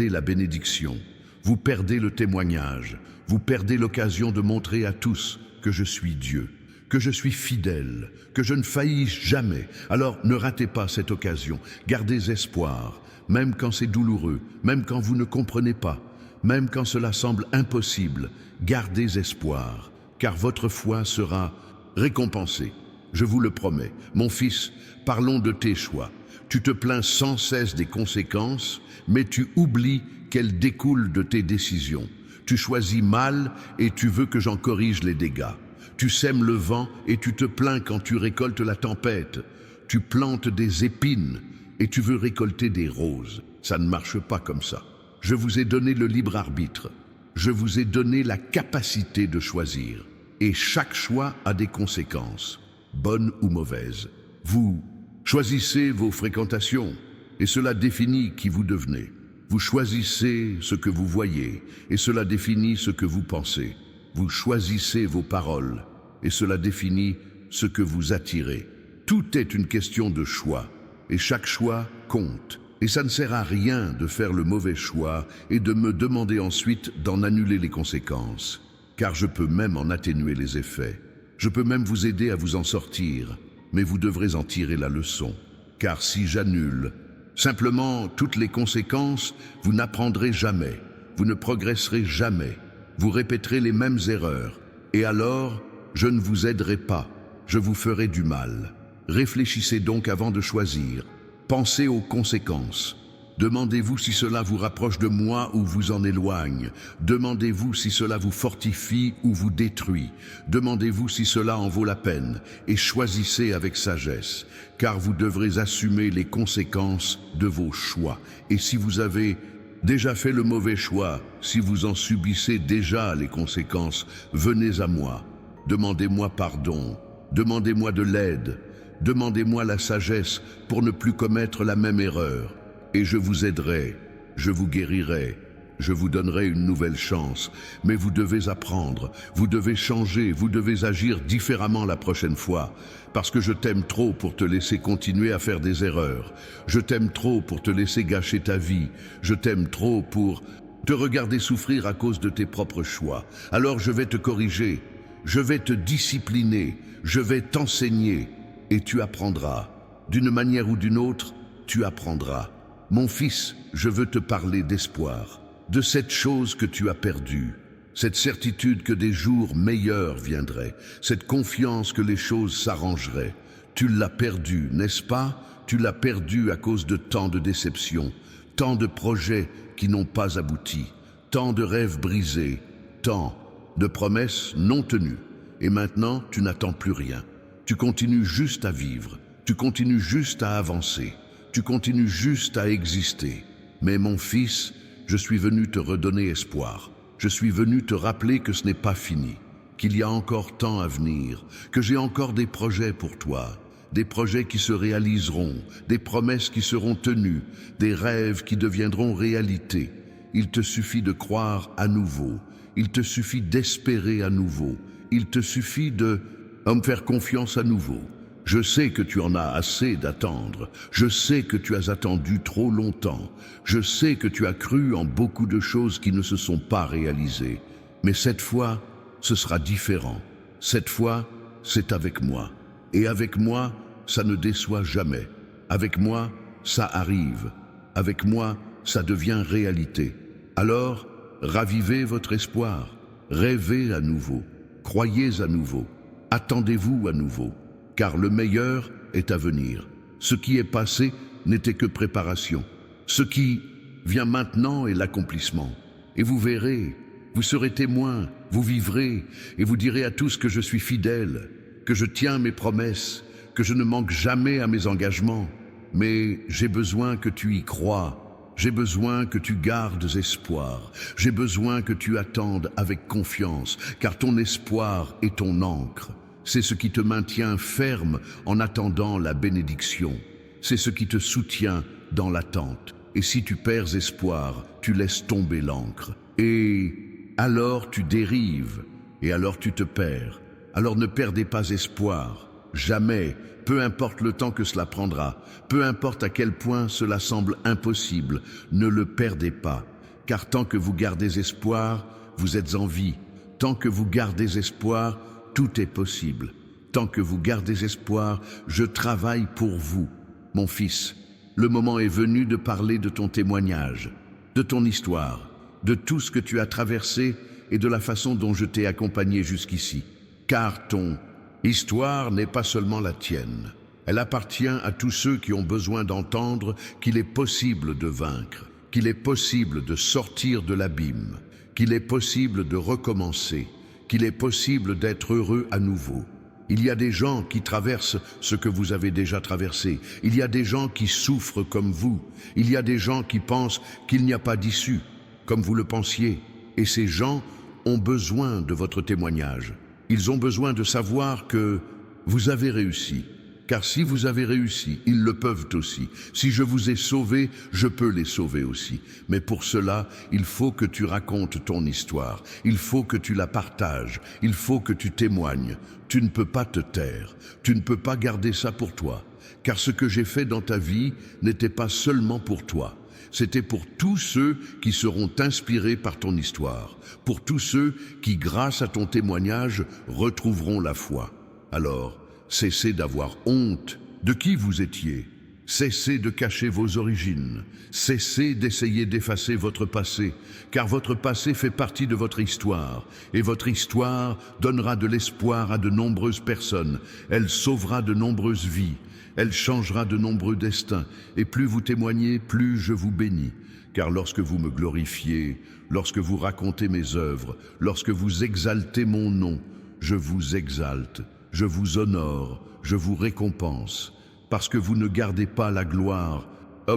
la bénédiction, vous perdez le témoignage, vous perdez l'occasion de montrer à tous que je suis Dieu, que je suis fidèle, que je ne faillis jamais. Alors ne ratez pas cette occasion, gardez espoir, même quand c'est douloureux, même quand vous ne comprenez pas, même quand cela semble impossible, gardez espoir, car votre foi sera récompensé, je vous le promets. Mon fils, parlons de tes choix. Tu te plains sans cesse des conséquences, mais tu oublies qu'elles découlent de tes décisions. Tu choisis mal et tu veux que j'en corrige les dégâts. Tu sèmes le vent et tu te plains quand tu récoltes la tempête. Tu plantes des épines et tu veux récolter des roses. Ça ne marche pas comme ça. Je vous ai donné le libre arbitre. Je vous ai donné la capacité de choisir. Et chaque choix a des conséquences, bonnes ou mauvaises. Vous choisissez vos fréquentations, et cela définit qui vous devenez. Vous choisissez ce que vous voyez, et cela définit ce que vous pensez. Vous choisissez vos paroles, et cela définit ce que vous attirez. Tout est une question de choix, et chaque choix compte. Et ça ne sert à rien de faire le mauvais choix et de me demander ensuite d'en annuler les conséquences. Car je peux même en atténuer les effets. Je peux même vous aider à vous en sortir, mais vous devrez en tirer la leçon. Car si j'annule simplement toutes les conséquences, vous n'apprendrez jamais, vous ne progresserez jamais, vous répéterez les mêmes erreurs, et alors, je ne vous aiderai pas, je vous ferai du mal. Réfléchissez donc avant de choisir, pensez aux conséquences. Demandez-vous si cela vous rapproche de moi ou vous en éloigne. Demandez-vous si cela vous fortifie ou vous détruit. Demandez-vous si cela en vaut la peine et choisissez avec sagesse, car vous devrez assumer les conséquences de vos choix. Et si vous avez déjà fait le mauvais choix, si vous en subissez déjà les conséquences, venez à moi. Demandez-moi pardon. Demandez-moi de l'aide. Demandez-moi la sagesse pour ne plus commettre la même erreur. Et je vous aiderai, je vous guérirai, je vous donnerai une nouvelle chance. Mais vous devez apprendre, vous devez changer, vous devez agir différemment la prochaine fois. Parce que je t'aime trop pour te laisser continuer à faire des erreurs. Je t'aime trop pour te laisser gâcher ta vie. Je t'aime trop pour te regarder souffrir à cause de tes propres choix. Alors je vais te corriger, je vais te discipliner, je vais t'enseigner. Et tu apprendras. D'une manière ou d'une autre, tu apprendras. Mon fils, je veux te parler d'espoir, de cette chose que tu as perdue, cette certitude que des jours meilleurs viendraient, cette confiance que les choses s'arrangeraient. Tu l'as perdue, n'est-ce pas? Tu l'as perdue à cause de tant de déceptions, tant de projets qui n'ont pas abouti, tant de rêves brisés, tant de promesses non tenues. Et maintenant, tu n'attends plus rien. Tu continues juste à vivre, tu continues juste à avancer. Tu continues juste à exister. Mais mon fils, je suis venu te redonner espoir. Je suis venu te rappeler que ce n'est pas fini, qu'il y a encore tant à venir, que j'ai encore des projets pour toi, des projets qui se réaliseront, des promesses qui seront tenues, des rêves qui deviendront réalité. Il te suffit de croire à nouveau, il te suffit d'espérer à nouveau, il te suffit de me faire confiance à nouveau. Je sais que tu en as assez d'attendre. Je sais que tu as attendu trop longtemps. Je sais que tu as cru en beaucoup de choses qui ne se sont pas réalisées. Mais cette fois, ce sera différent. Cette fois, c'est avec moi. Et avec moi, ça ne déçoit jamais. Avec moi, ça arrive. Avec moi, ça devient réalité. Alors, ravivez votre espoir. Rêvez à nouveau. Croyez à nouveau. Attendez-vous à nouveau. Car le meilleur est à venir. Ce qui est passé n'était que préparation. Ce qui vient maintenant est l'accomplissement. Et vous verrez, vous serez témoin, vous vivrez, et vous direz à tous que je suis fidèle, que je tiens mes promesses, que je ne manque jamais à mes engagements. Mais j'ai besoin que tu y crois. J'ai besoin que tu gardes espoir. J'ai besoin que tu attendes avec confiance, car ton espoir est ton ancre. C'est ce qui te maintient ferme en attendant la bénédiction. C'est ce qui te soutient dans l'attente. Et si tu perds espoir, tu laisses tomber l'ancre. Et alors tu dérives, et alors tu te perds. Alors ne perdez pas espoir. Jamais, peu importe le temps que cela prendra, peu importe à quel point cela semble impossible, ne le perdez pas. Car tant que vous gardez espoir, vous êtes en vie. Tant que vous gardez espoir, tout est possible. Tant que vous gardez espoir, je travaille pour vous. Mon fils, le moment est venu de parler de ton témoignage, de ton histoire, de tout ce que tu as traversé et de la façon dont je t'ai accompagné jusqu'ici. Car ton histoire n'est pas seulement la tienne. Elle appartient à tous ceux qui ont besoin d'entendre qu'il est possible de vaincre, qu'il est possible de sortir de l'abîme, qu'il est possible de recommencer, qu'il est possible d'être heureux à nouveau. Il y a des gens qui traversent ce que vous avez déjà traversé. Il y a des gens qui souffrent comme vous. Il y a des gens qui pensent qu'il n'y a pas d'issue, comme vous le pensiez. Et ces gens ont besoin de votre témoignage. Ils ont besoin de savoir que vous avez réussi. Car si vous avez réussi, ils le peuvent aussi. Si je vous ai sauvé, je peux les sauver aussi. Mais pour cela, il faut que tu racontes ton histoire. Il faut que tu la partages. Il faut que tu témoignes. Tu ne peux pas te taire. Tu ne peux pas garder ça pour toi. Car ce que j'ai fait dans ta vie n'était pas seulement pour toi. C'était pour tous ceux qui seront inspirés par ton histoire. Pour tous ceux qui, grâce à ton témoignage, retrouveront la foi. Alors, cessez d'avoir honte de qui vous étiez. Cessez de cacher vos origines. Cessez d'essayer d'effacer votre passé, car votre passé fait partie de votre histoire. Et votre histoire donnera de l'espoir à de nombreuses personnes. Elle sauvera de nombreuses vies. Elle changera de nombreux destins. Et plus vous témoignez, plus je vous bénis. Car lorsque vous me glorifiez, lorsque vous racontez mes œuvres, lorsque vous exaltez mon nom, je vous exalte. Je vous honore, je vous récompense, parce que vous ne gardez pas la gloire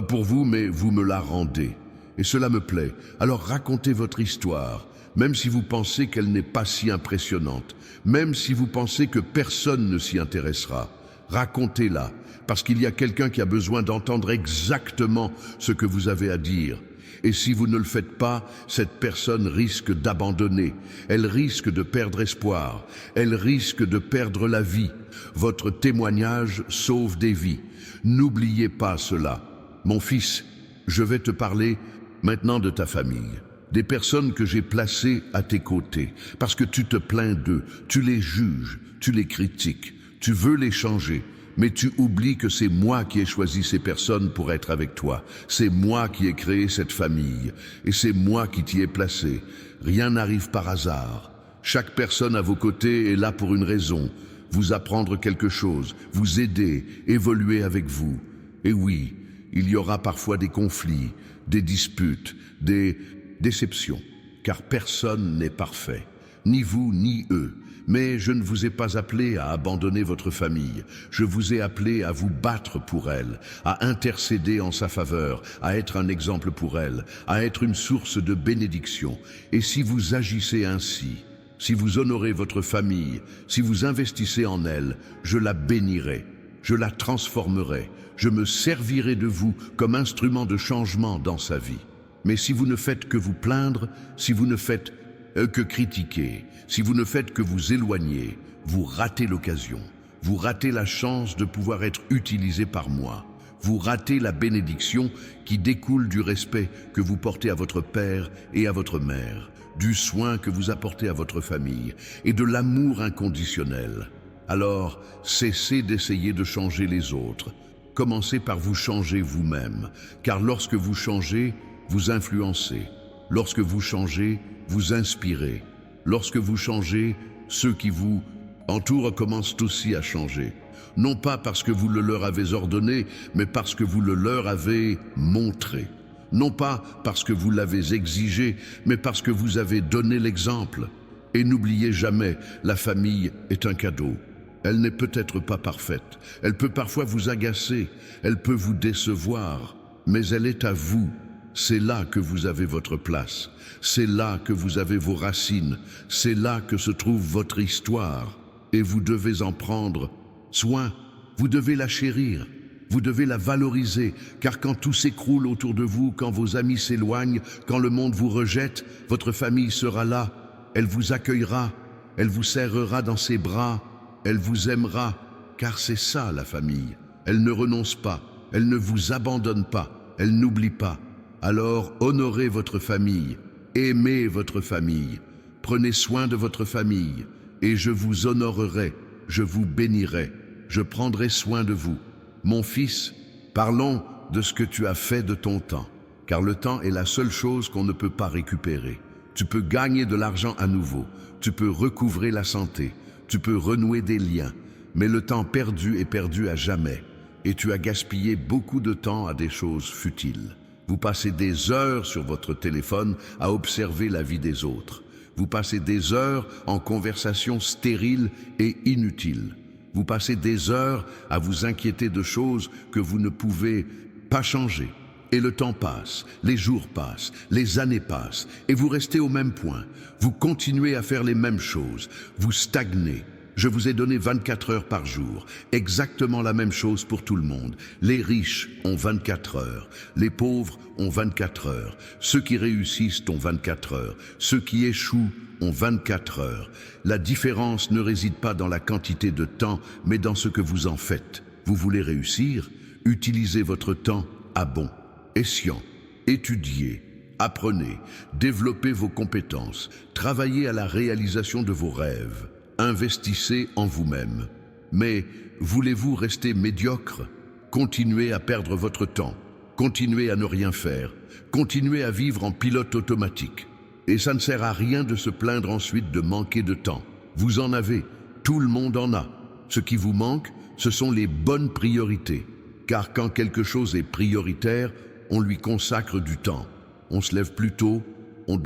pour vous, mais vous me la rendez. Et cela me plaît. Alors racontez votre histoire, même si vous pensez qu'elle n'est pas si impressionnante, même si vous pensez que personne ne s'y intéressera. Racontez-la, parce qu'il y a quelqu'un qui a besoin d'entendre exactement ce que vous avez à dire. Et si vous ne le faites pas, cette personne risque d'abandonner. Elle risque de perdre espoir. Elle risque de perdre la vie. Votre témoignage sauve des vies. N'oubliez pas cela. Mon fils, je vais te parler maintenant de ta famille. Des personnes que j'ai placées à tes côtés. Parce que tu te plains d'eux, tu les juges, tu les critiques, tu veux les changer. Mais tu oublies que c'est moi qui ai choisi ces personnes pour être avec toi. C'est moi qui ai créé cette famille. Et c'est moi qui t'y ai placé. Rien n'arrive par hasard. Chaque personne à vos côtés est là pour une raison. Vous apprendre quelque chose, vous aider, évoluer avec vous. Et oui, il y aura parfois des conflits, des disputes, des déceptions. Car personne n'est parfait. Ni vous, ni eux. Mais je ne vous ai pas appelé à abandonner votre famille. Je vous ai appelé à vous battre pour elle, à intercéder en sa faveur, à être un exemple pour elle, à être une source de bénédiction. Et si vous agissez ainsi, si vous honorez votre famille, si vous investissez en elle, je la bénirai, je la transformerai, je me servirai de vous comme instrument de changement dans sa vie. Mais si vous ne faites que vous plaindre, si vous ne faites que critiquer, si vous ne faites que vous éloigner, vous ratez l'occasion. Vous ratez la chance de pouvoir être utilisé par moi. Vous ratez la bénédiction qui découle du respect que vous portez à votre père et à votre mère, du soin que vous apportez à votre famille et de l'amour inconditionnel. Alors, cessez d'essayer de changer les autres. Commencez par vous changer vous-même, car lorsque vous changez, vous influencez. Lorsque vous changez, vous inspirez. Lorsque vous changez, ceux qui vous entourent commencent aussi à changer. Non pas parce que vous le leur avez ordonné, mais parce que vous le leur avez montré. Non pas parce que vous l'avez exigé, mais parce que vous avez donné l'exemple. Et n'oubliez jamais, la famille est un cadeau. Elle n'est peut-être pas parfaite, elle peut parfois vous agacer, elle peut vous décevoir, mais elle est à vous. C'est là que vous avez votre place, c'est là que vous avez vos racines, c'est là que se trouve votre histoire. Et vous devez en prendre soin, vous devez la chérir, vous devez la valoriser, car quand tout s'écroule autour de vous, quand vos amis s'éloignent, quand le monde vous rejette, votre famille sera là, elle vous accueillera, elle vous serrera dans ses bras, elle vous aimera, car c'est ça la famille. Elle ne renonce pas, elle ne vous abandonne pas, elle n'oublie pas. Alors honorez votre famille, aimez votre famille, prenez soin de votre famille, et je vous honorerai, je vous bénirai, je prendrai soin de vous. Mon fils, parlons de ce que tu as fait de ton temps, car le temps est la seule chose qu'on ne peut pas récupérer. Tu peux gagner de l'argent à nouveau, tu peux recouvrer la santé, tu peux renouer des liens, mais le temps perdu est perdu à jamais, et tu as gaspillé beaucoup de temps à des choses futiles. Vous passez des heures sur votre téléphone à observer la vie des autres. Vous passez des heures en conversations stériles et inutiles. Vous passez des heures à vous inquiéter de choses que vous ne pouvez pas changer. Et le temps passe, les jours passent, les années passent, et vous restez au même point. Vous continuez à faire les mêmes choses, vous stagnez. Je vous ai donné 24 heures par jour, exactement la même chose pour tout le monde. Les riches ont 24 heures, les pauvres ont 24 heures, ceux qui réussissent ont 24 heures, ceux qui échouent ont 24 heures. La différence ne réside pas dans la quantité de temps, mais dans ce que vous en faites. Vous voulez réussir? Utilisez votre temps à bon escient. Étudiez, apprenez, développez vos compétences, travaillez à la réalisation de vos rêves, investissez en vous-même. Mais voulez-vous rester médiocre? Continuez à perdre votre temps, continuez à ne rien faire, continuez à vivre en pilote automatique. Et ça ne sert à rien de se plaindre ensuite de manquer de temps. Vous en avez, tout le monde en a. Ce qui vous manque, ce sont les bonnes priorités. Car quand quelque chose est prioritaire, on lui consacre du temps. On se lève plus tôt, on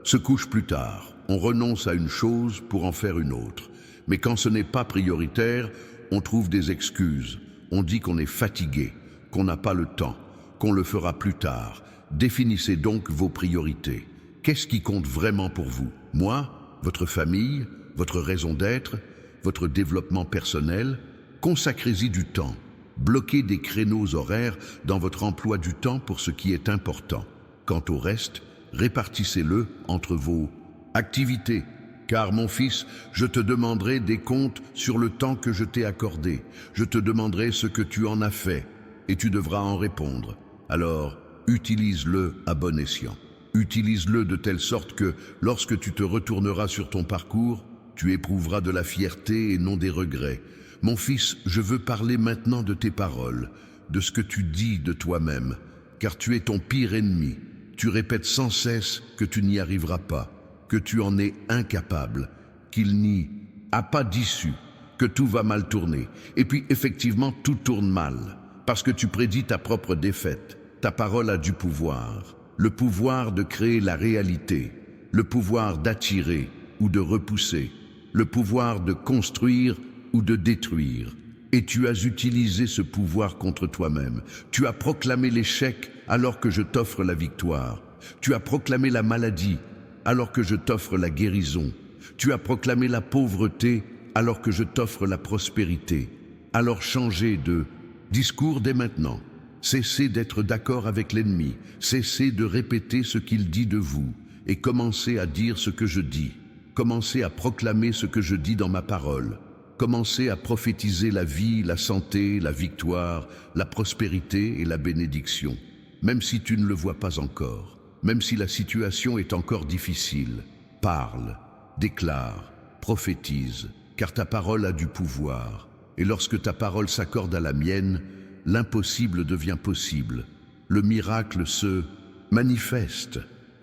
se couche plus tard. On renonce à une chose pour en faire une autre. Mais quand ce n'est pas prioritaire, on trouve des excuses. On dit qu'on est fatigué, qu'on n'a pas le temps, qu'on le fera plus tard. Définissez donc vos priorités. Qu'est-ce qui compte vraiment pour vous? Moi, votre famille, votre raison d'être, votre développement personnel? Consacrez-y du temps. Bloquez des créneaux horaires dans votre emploi du temps pour ce qui est important. Quant au reste, répartissez-le entre vos activités. Car mon fils, je te demanderai des comptes sur le temps que je t'ai accordé. Je te demanderai ce que tu en as fait, et tu devras en répondre. Alors, utilise-le à bon escient. Utilise-le de telle sorte que, lorsque tu te retourneras sur ton parcours, tu éprouveras de la fierté et non des regrets. Mon fils, je veux parler maintenant de tes paroles, de ce que tu dis de toi-même, car tu es ton pire ennemi. Tu répètes sans cesse que tu n'y arriveras pas, que tu en es incapable, qu'il n'y a pas d'issue, que tout va mal tourner. Et puis effectivement, tout tourne mal, parce que tu prédis ta propre défaite. Ta parole a du pouvoir, le pouvoir de créer la réalité, le pouvoir d'attirer ou de repousser, le pouvoir de construire ou de détruire. Et tu as utilisé ce pouvoir contre toi-même. Tu as proclamé l'échec alors que je t'offre la victoire. Tu as proclamé la maladie alors que je t'offre la guérison. Tu as proclamé la pauvreté alors que je t'offre la prospérité. Alors changez de discours dès maintenant. Cessez d'être d'accord avec l'ennemi. Cessez de répéter ce qu'il dit de vous et commencez à dire ce que je dis. Commencez à proclamer ce que je dis dans ma parole. Commencez à prophétiser la vie, la santé, la victoire, la prospérité et la bénédiction. Même si tu ne le vois pas encore, même si la situation est encore difficile, parle, déclare, prophétise, car ta parole a du pouvoir. Et lorsque ta parole s'accorde à la mienne, l'impossible devient possible. Le miracle se manifeste.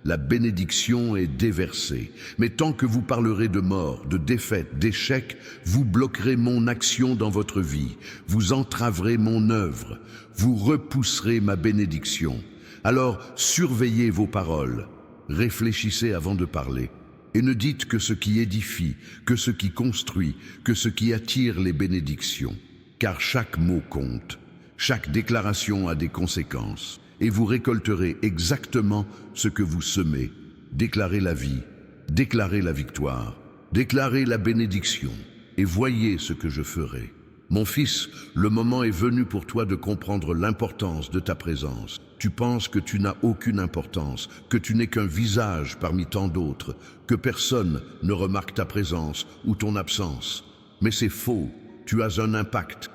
La bénédiction est déversée. Mais tant que vous parlerez de mort, de défaite, d'échec, vous bloquerez mon action dans votre vie. Vous entraverez mon œuvre. Vous repousserez ma bénédiction. Alors surveillez vos paroles, réfléchissez avant de parler, et ne dites que ce qui édifie, que ce qui construit, que ce qui attire les bénédictions. Car chaque mot compte, chaque déclaration a des conséquences, et vous récolterez exactement ce que vous semez. Déclarez la vie, déclarez la victoire, déclarez la bénédiction, et voyez ce que je ferai. Mon fils, le moment est venu pour toi de comprendre l'importance de ta présence. Tu penses que tu n'as aucune importance, que tu n'es qu'un visage parmi tant d'autres, que personne ne remarque ta présence ou ton absence. Mais c'est faux, tu as un impact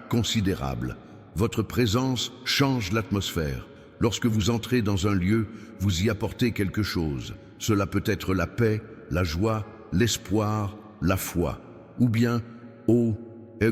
considérable. Votre présence change l'atmosphère. Lorsque vous entrez dans un lieu, vous y apportez quelque chose. Cela peut être la paix, la joie, l'espoir, la foi. Ou bien, au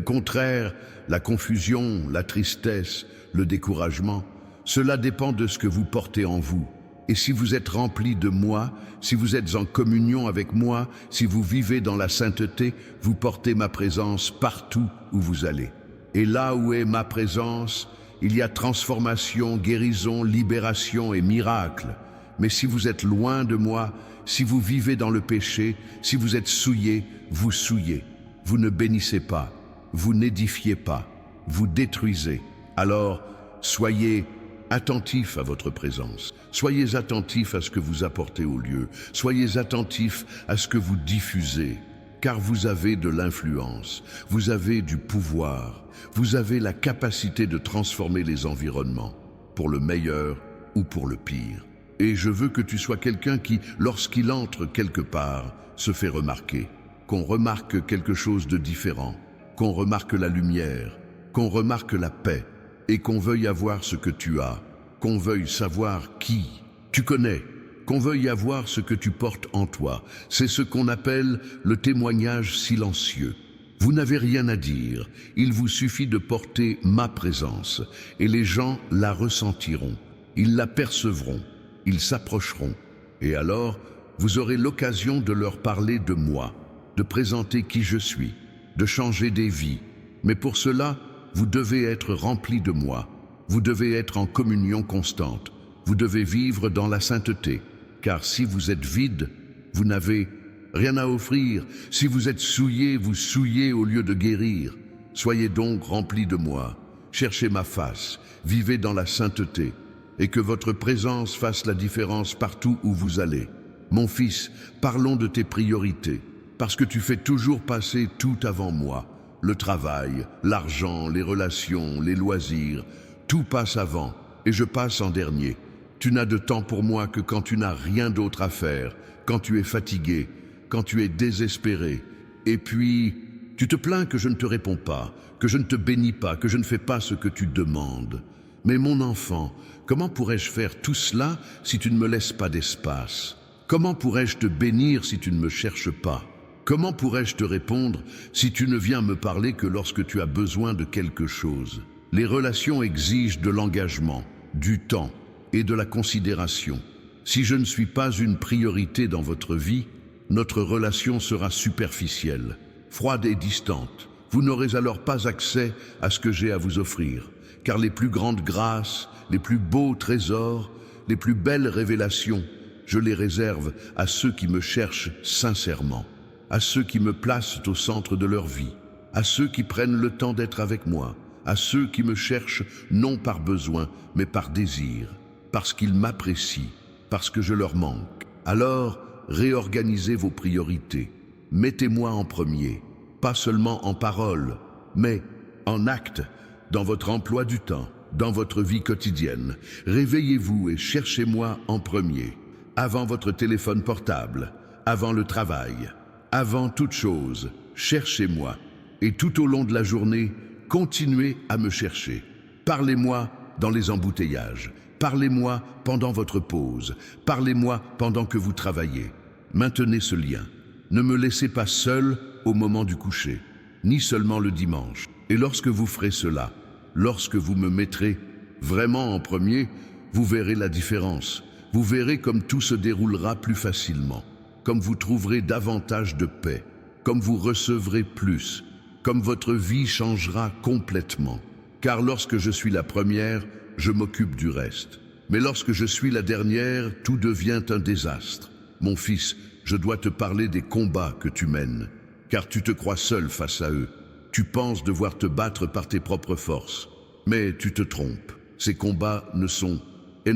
contraire, la confusion, la tristesse, le découragement. Cela dépend de ce que vous portez en vous. Et si vous êtes rempli de moi, si vous êtes en communion avec moi, si vous vivez dans la sainteté, vous portez ma présence partout où vous allez. Et là où est ma présence, il y a transformation, guérison, libération et miracle. Mais si vous êtes loin de moi, si vous vivez dans le péché, si vous êtes souillé, vous souillez. Vous ne bénissez pas, vous n'édifiez pas, vous détruisez. Alors, soyez attentifs à votre présence. Soyez attentifs à ce que vous apportez au lieu. Soyez attentifs à ce que vous diffusez. Car vous avez de l'influence, vous avez du pouvoir, vous avez la capacité de transformer les environnements, pour le meilleur ou pour le pire. Et je veux que tu sois quelqu'un qui, lorsqu'il entre quelque part, se fait remarquer. Qu'on remarque quelque chose de différent, qu'on remarque la lumière, qu'on remarque la paix, et qu'on veuille avoir ce que tu as, qu'on veuille savoir qui tu connais, qu'on veuille avoir ce que tu portes en toi. C'est ce qu'on appelle le témoignage silencieux. Vous n'avez rien à dire, il vous suffit de porter ma présence, et les gens la ressentiront, ils la percevront, ils s'approcheront, et alors vous aurez l'occasion de leur parler de moi, de présenter qui je suis, de changer des vies. Mais pour cela, vous devez être rempli de moi, vous devez être en communion constante, vous devez vivre dans la sainteté, car si vous êtes vide, vous n'avez rien à offrir. Si vous êtes souillé, vous souillez au lieu de guérir. Soyez donc remplis de moi, cherchez ma face, vivez dans la sainteté, et que votre présence fasse la différence partout où vous allez. Mon fils, parlons de tes priorités, parce que tu fais toujours passer tout avant moi. Le travail, l'argent, les relations, les loisirs, tout passe avant, et je passe en dernier. Tu n'as de temps pour moi que quand tu n'as rien d'autre à faire, quand tu es fatigué, quand tu es désespéré. Et puis, tu te plains que je ne te réponds pas, que je ne te bénis pas, que je ne fais pas ce que tu demandes. Mais mon enfant, comment pourrais-je faire tout cela si tu ne me laisses pas d'espace? Comment pourrais-je te bénir si tu ne me cherches pas? Comment pourrais-je te répondre si tu ne viens me parler que lorsque tu as besoin de quelque chose? Les relations exigent de l'engagement, du temps et de la considération. Si je ne suis pas une priorité dans votre vie, notre relation sera superficielle, froide et distante. Vous n'aurez alors pas accès à ce que j'ai à vous offrir, car les plus grandes grâces, les plus beaux trésors, les plus belles révélations, je les réserve à ceux qui me cherchent sincèrement, à ceux qui me placent au centre de leur vie, à ceux qui prennent le temps d'être avec moi, à ceux qui me cherchent non par besoin, mais par désir, parce qu'ils m'apprécient, parce que je leur manque. Alors, réorganisez vos priorités. Mettez-moi en premier, pas seulement en parole, mais en acte, dans votre emploi du temps, dans votre vie quotidienne. Réveillez-vous et cherchez-moi en premier, avant votre téléphone portable, avant le travail, avant toute chose. Cherchez-moi. Et tout au long de la journée, continuez à me chercher. Parlez-moi dans les embouteillages. Parlez-moi pendant votre pause. Parlez-moi pendant que vous travaillez. Maintenez ce lien. Ne me laissez pas seul au moment du coucher, ni seulement le dimanche. Et lorsque vous ferez cela, lorsque vous me mettrez vraiment en premier, vous verrez la différence. Vous verrez comme tout se déroulera plus facilement, comme vous trouverez davantage de paix, comme vous recevrez plus, comme votre vie changera complètement. Car lorsque je suis la première, je m'occupe du reste. Mais lorsque je suis la dernière, tout devient un désastre. Mon fils, je dois te parler des combats que tu mènes, car tu te crois seul face à eux. Tu penses devoir te battre par tes propres forces. Mais tu te trompes. Ces combats ne sont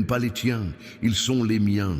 pas les tiens, ils sont les miens.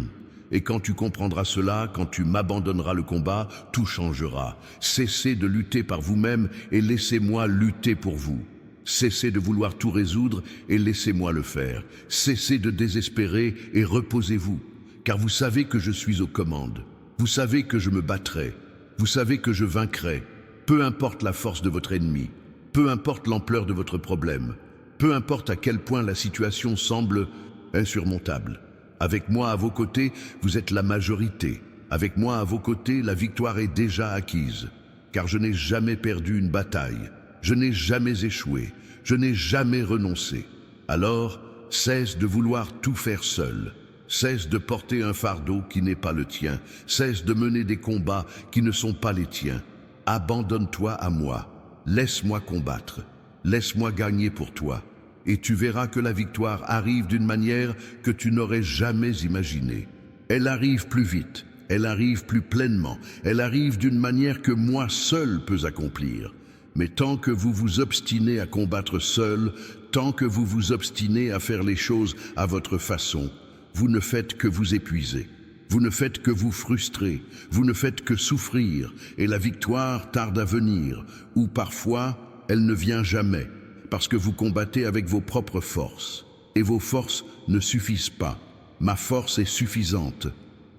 Et quand tu comprendras cela, quand tu m'abandonneras le combat, tout changera. Cessez de lutter par vous-même et laissez-moi lutter pour vous. Cessez de vouloir tout résoudre et laissez-moi le faire. Cessez de désespérer et reposez-vous, car vous savez que je suis aux commandes. Vous savez que je me battrai. Vous savez que je vaincrai. Peu importe la force de votre ennemi, peu importe l'ampleur de votre problème, peu importe à quel point la situation semble insurmontable. Avec moi à vos côtés, vous êtes la majorité. Avec moi à vos côtés, la victoire est déjà acquise. Car je n'ai jamais perdu une bataille. Je n'ai jamais échoué. Je n'ai jamais renoncé. Alors, cesse de vouloir tout faire seul. Cesse de porter un fardeau qui n'est pas le tien. Cesse de mener des combats qui ne sont pas les tiens. Abandonne-toi à moi. Laisse-moi combattre. Laisse-moi gagner pour toi. Et tu verras que la victoire arrive d'une manière que tu n'aurais jamais imaginée. Elle arrive plus vite, elle arrive plus pleinement, elle arrive d'une manière que moi seul peux accomplir. Mais tant que vous vous obstinez à combattre seul, tant que vous vous obstinez à faire les choses à votre façon, vous ne faites que vous épuiser. Vous ne faites que vous frustrer, vous ne faites que souffrir, et la victoire tarde à venir, ou parfois elle ne vient jamais. Parce que vous combattez avec vos propres forces. Et vos forces ne suffisent pas. Ma force est suffisante.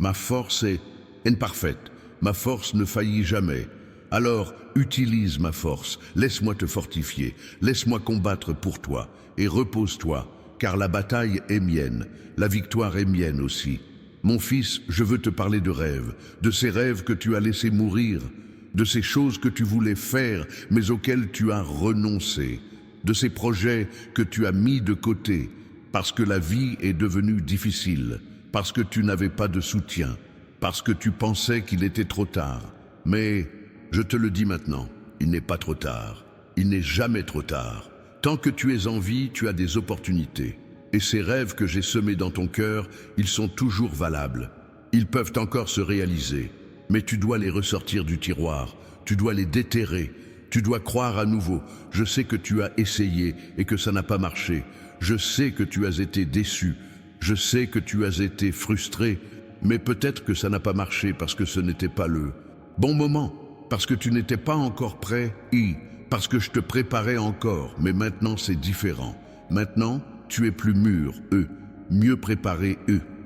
Ma force est parfaite. Ma force ne faillit jamais. Alors, utilise ma force. Laisse-moi te fortifier. Laisse-moi combattre pour toi. Et repose-toi, car la bataille est mienne. La victoire est mienne aussi. Mon fils, je veux te parler de rêves. De ces rêves que tu as laissés mourir. De ces choses que tu voulais faire, mais auxquelles tu as renoncé. De ces projets que tu as mis de côté, parce que la vie est devenue difficile, parce que tu n'avais pas de soutien, parce que tu pensais qu'il était trop tard. Mais je te le dis maintenant, il n'est pas trop tard, il n'est jamais trop tard. Tant que tu es en vie, tu as des opportunités. Et ces rêves que j'ai semés dans ton cœur, ils sont toujours valables. Ils peuvent encore se réaliser, mais tu dois les ressortir du tiroir, tu dois les déterrer. Tu dois croire à nouveau. Je sais que tu as essayé et que ça n'a pas marché. Je sais que tu as été déçu. Je sais que tu as été frustré. Mais peut-être que ça n'a pas marché parce que ce n'était pas le bon moment. Parce que tu n'étais pas encore prêt. Parce que je te préparais encore. Mais maintenant c'est différent. Maintenant, tu es plus mûr, mieux préparé,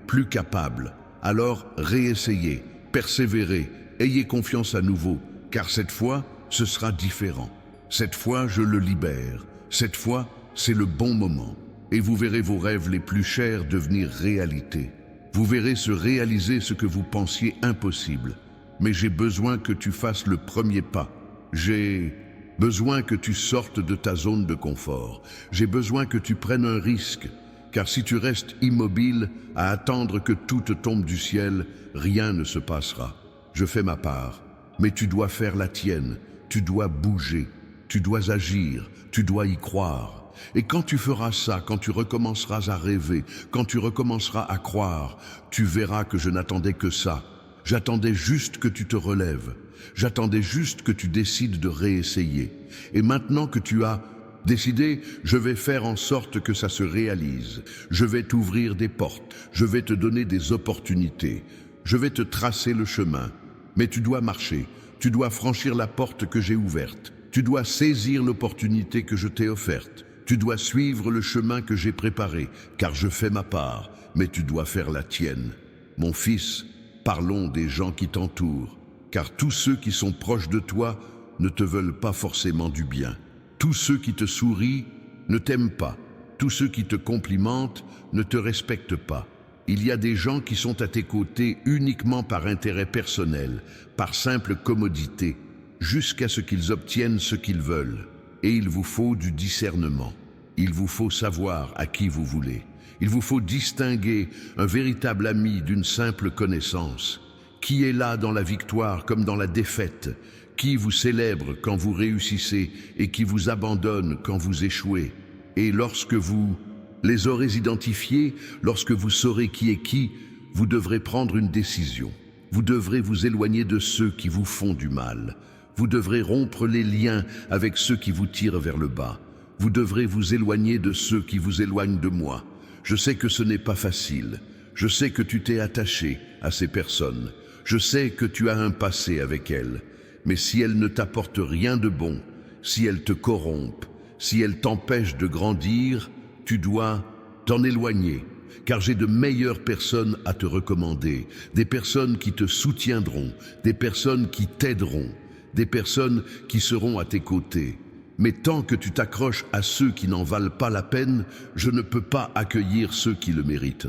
plus capable. Alors, réessayez, persévérez, ayez confiance à nouveau. Car cette fois, ce sera différent. Cette fois, je le libère. Cette fois, c'est le bon moment. Et vous verrez vos rêves les plus chers devenir réalité. Vous verrez se réaliser ce que vous pensiez impossible. Mais j'ai besoin que tu fasses le premier pas. J'ai besoin que tu sortes de ta zone de confort. J'ai besoin que tu prennes un risque. Car si tu restes immobile à attendre que tout te tombe du ciel, rien ne se passera. Je fais ma part. Mais tu dois faire la tienne. Tu dois bouger, tu dois agir, tu dois y croire. Et quand tu feras ça, quand tu recommenceras à rêver, quand tu recommenceras à croire, tu verras que je n'attendais que ça. J'attendais juste que tu te relèves. J'attendais juste que tu décides de réessayer. Et maintenant que tu as décidé, je vais faire en sorte que ça se réalise. Je vais t'ouvrir des portes. Je vais te donner des opportunités. Je vais te tracer le chemin. Mais tu dois marcher. Tu dois franchir la porte que j'ai ouverte. Tu dois saisir l'opportunité que je t'ai offerte. Tu dois suivre le chemin que j'ai préparé, car je fais ma part, mais tu dois faire la tienne. Mon fils, parlons des gens qui t'entourent, car tous ceux qui sont proches de toi ne te veulent pas forcément du bien. Tous ceux qui te sourient ne t'aiment pas. Tous ceux qui te complimentent ne te respectent pas. Il y a des gens qui sont à tes côtés uniquement par intérêt personnel, par simple commodité, jusqu'à ce qu'ils obtiennent ce qu'ils veulent. Et il vous faut du discernement. Il vous faut savoir à qui vous voulez. Il vous faut distinguer un véritable ami d'une simple connaissance. Qui est là dans la victoire comme dans la défaite? Qui vous célèbre quand vous réussissez et qui vous abandonne quand vous échouez? Et lorsque vous Les aurez identifiés, lorsque vous saurez qui est qui, vous devrez prendre une décision. Vous devrez vous éloigner de ceux qui vous font du mal. Vous devrez rompre les liens avec ceux qui vous tirent vers le bas. Vous devrez vous éloigner de ceux qui vous éloignent de moi. Je sais que ce n'est pas facile. Je sais que tu t'es attaché à ces personnes. Je sais que tu as un passé avec elles. Mais si elles ne t'apportent rien de bon, si elles te corrompent, si elles t'empêchent de grandir, tu dois t'en éloigner. Car j'ai de meilleures personnes à te recommander, des personnes qui te soutiendront, des personnes qui t'aideront, des personnes qui seront à tes côtés. Mais tant que tu t'accroches à ceux qui n'en valent pas la peine, je ne peux pas accueillir ceux qui le méritent.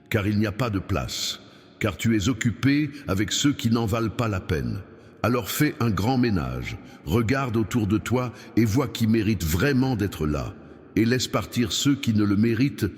Car il n'y a pas de place, car tu es occupé avec ceux qui n'en valent pas la peine. Alors fais un grand ménage, regarde autour de toi et vois qui mérite vraiment d'être là. Et laisse partir ceux qui ne le méritent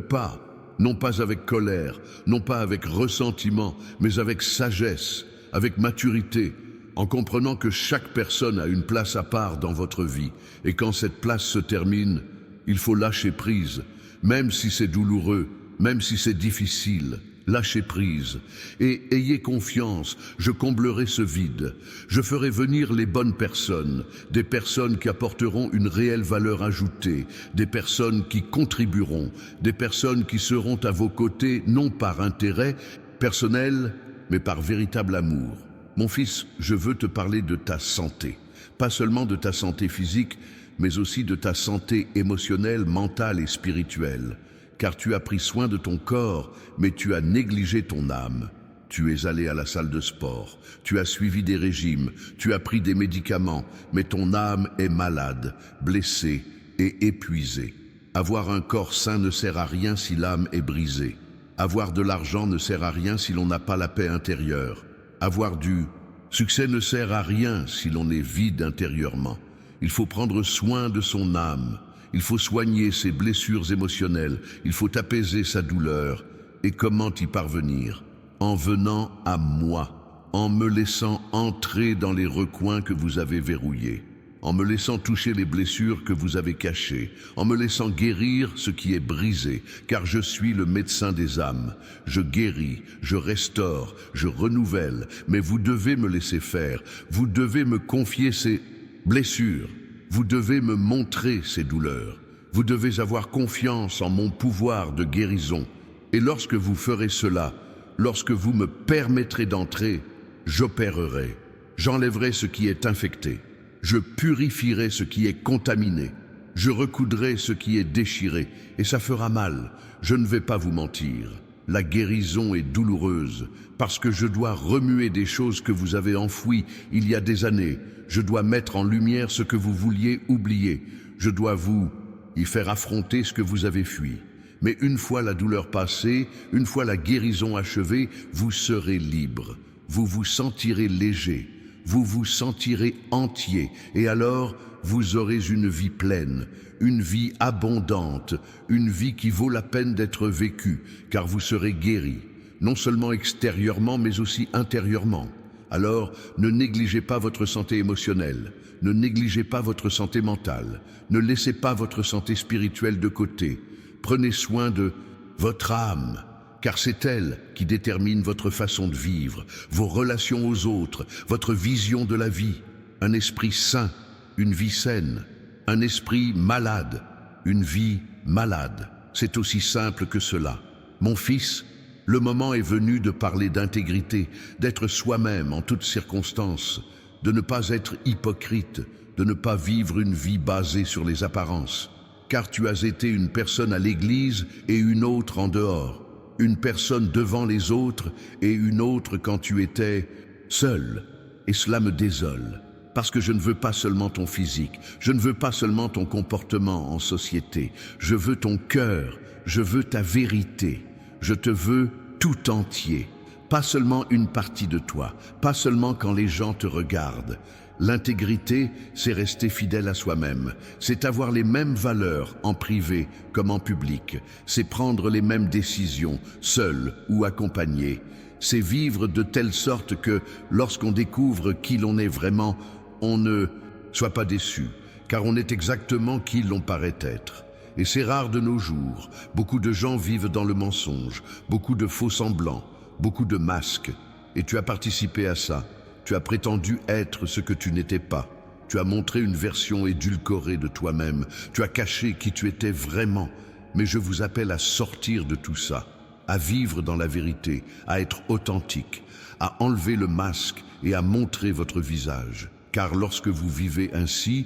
pas. Non pas avec colère, non pas avec ressentiment, mais avec sagesse, avec maturité, en comprenant que chaque personne a une place à part dans votre vie. Et quand cette place se termine, il faut lâcher prise, même si c'est douloureux, même si c'est difficile. Lâchez prise et ayez confiance, je comblerai ce vide. Je ferai venir les bonnes personnes, des personnes qui apporteront une réelle valeur ajoutée, des personnes qui contribueront, des personnes qui seront à vos côtés non par intérêt personnel, mais par véritable amour. Mon fils, je veux te parler de ta santé, pas seulement de ta santé physique, mais aussi de ta santé émotionnelle, mentale et spirituelle. Car tu as pris soin de ton corps, mais tu as négligé ton âme. Tu es allé à la salle de sport, tu as suivi des régimes, tu as pris des médicaments, mais ton âme est malade, blessée et épuisée. Avoir un corps sain ne sert à rien si l'âme est brisée. Avoir de l'argent ne sert à rien si l'on n'a pas la paix intérieure. Avoir du succès ne sert à rien si l'on est vide intérieurement. Il faut prendre soin de son âme. Il faut soigner ses blessures émotionnelles, il faut apaiser sa douleur. Et comment y parvenir? En venant à moi, en me laissant entrer dans les recoins que vous avez verrouillés, en me laissant toucher les blessures que vous avez cachées, en me laissant guérir ce qui est brisé, car je suis le médecin des âmes. Je guéris, je restaure, je renouvelle, mais vous devez me laisser faire, vous devez me confier ces blessures. Vous devez me montrer ces douleurs. Vous devez avoir confiance en mon pouvoir de guérison. Et lorsque vous ferez cela, lorsque vous me permettrez d'entrer, j'opérerai. J'enlèverai ce qui est infecté. Je purifierai ce qui est contaminé. Je recoudrai ce qui est déchiré. Et ça fera mal. Je ne vais pas vous mentir. La guérison est douloureuse parce que je dois remuer des choses que vous avez enfouies il y a des années. Je dois mettre en lumière ce que vous vouliez oublier. Je dois vous y faire affronter ce que vous avez fui. Mais une fois la douleur passée, une fois la guérison achevée, vous serez libre. Vous vous sentirez léger. Vous vous sentirez entier. Et alors, vous aurez une vie pleine, une vie abondante, une vie qui vaut la peine d'être vécue, car vous serez guéri, non seulement extérieurement, mais aussi intérieurement. Alors, ne négligez pas votre santé émotionnelle, ne négligez pas votre santé mentale, ne laissez pas votre santé spirituelle de côté. Prenez soin de votre âme, car c'est elle qui détermine votre façon de vivre, vos relations aux autres, votre vision de la vie. Un esprit sain, une vie saine. Un esprit malade, une vie malade. C'est aussi simple que cela. Mon fils, le moment est venu de parler d'intégrité, d'être soi-même en toutes circonstances, de ne pas être hypocrite, de ne pas vivre une vie basée sur les apparences. Car tu as été une personne à l'église et une autre en dehors, une personne devant les autres et une autre quand tu étais seul. Et cela me désole. Parce que je ne veux pas seulement ton physique, je ne veux pas seulement ton comportement en société, je veux ton cœur, je veux ta vérité, je te veux tout entier, pas seulement une partie de toi, pas seulement quand les gens te regardent. L'intégrité, c'est rester fidèle à soi-même, c'est avoir les mêmes valeurs en privé comme en public, c'est prendre les mêmes décisions, seul ou accompagné, c'est vivre de telle sorte que lorsqu'on découvre qui l'on est vraiment, on ne soit pas déçu, car on est exactement qui l'on paraît être. Et c'est rare de nos jours. Beaucoup de gens vivent dans le mensonge, beaucoup de faux semblants, beaucoup de masques. Et tu as participé à ça. Tu as prétendu être ce que tu n'étais pas. Tu as montré une version édulcorée de toi-même. Tu as caché qui tu étais vraiment. Mais je vous appelle à sortir de tout ça, à vivre dans la vérité, à être authentique, à enlever le masque et à montrer votre visage. Car lorsque vous vivez ainsi,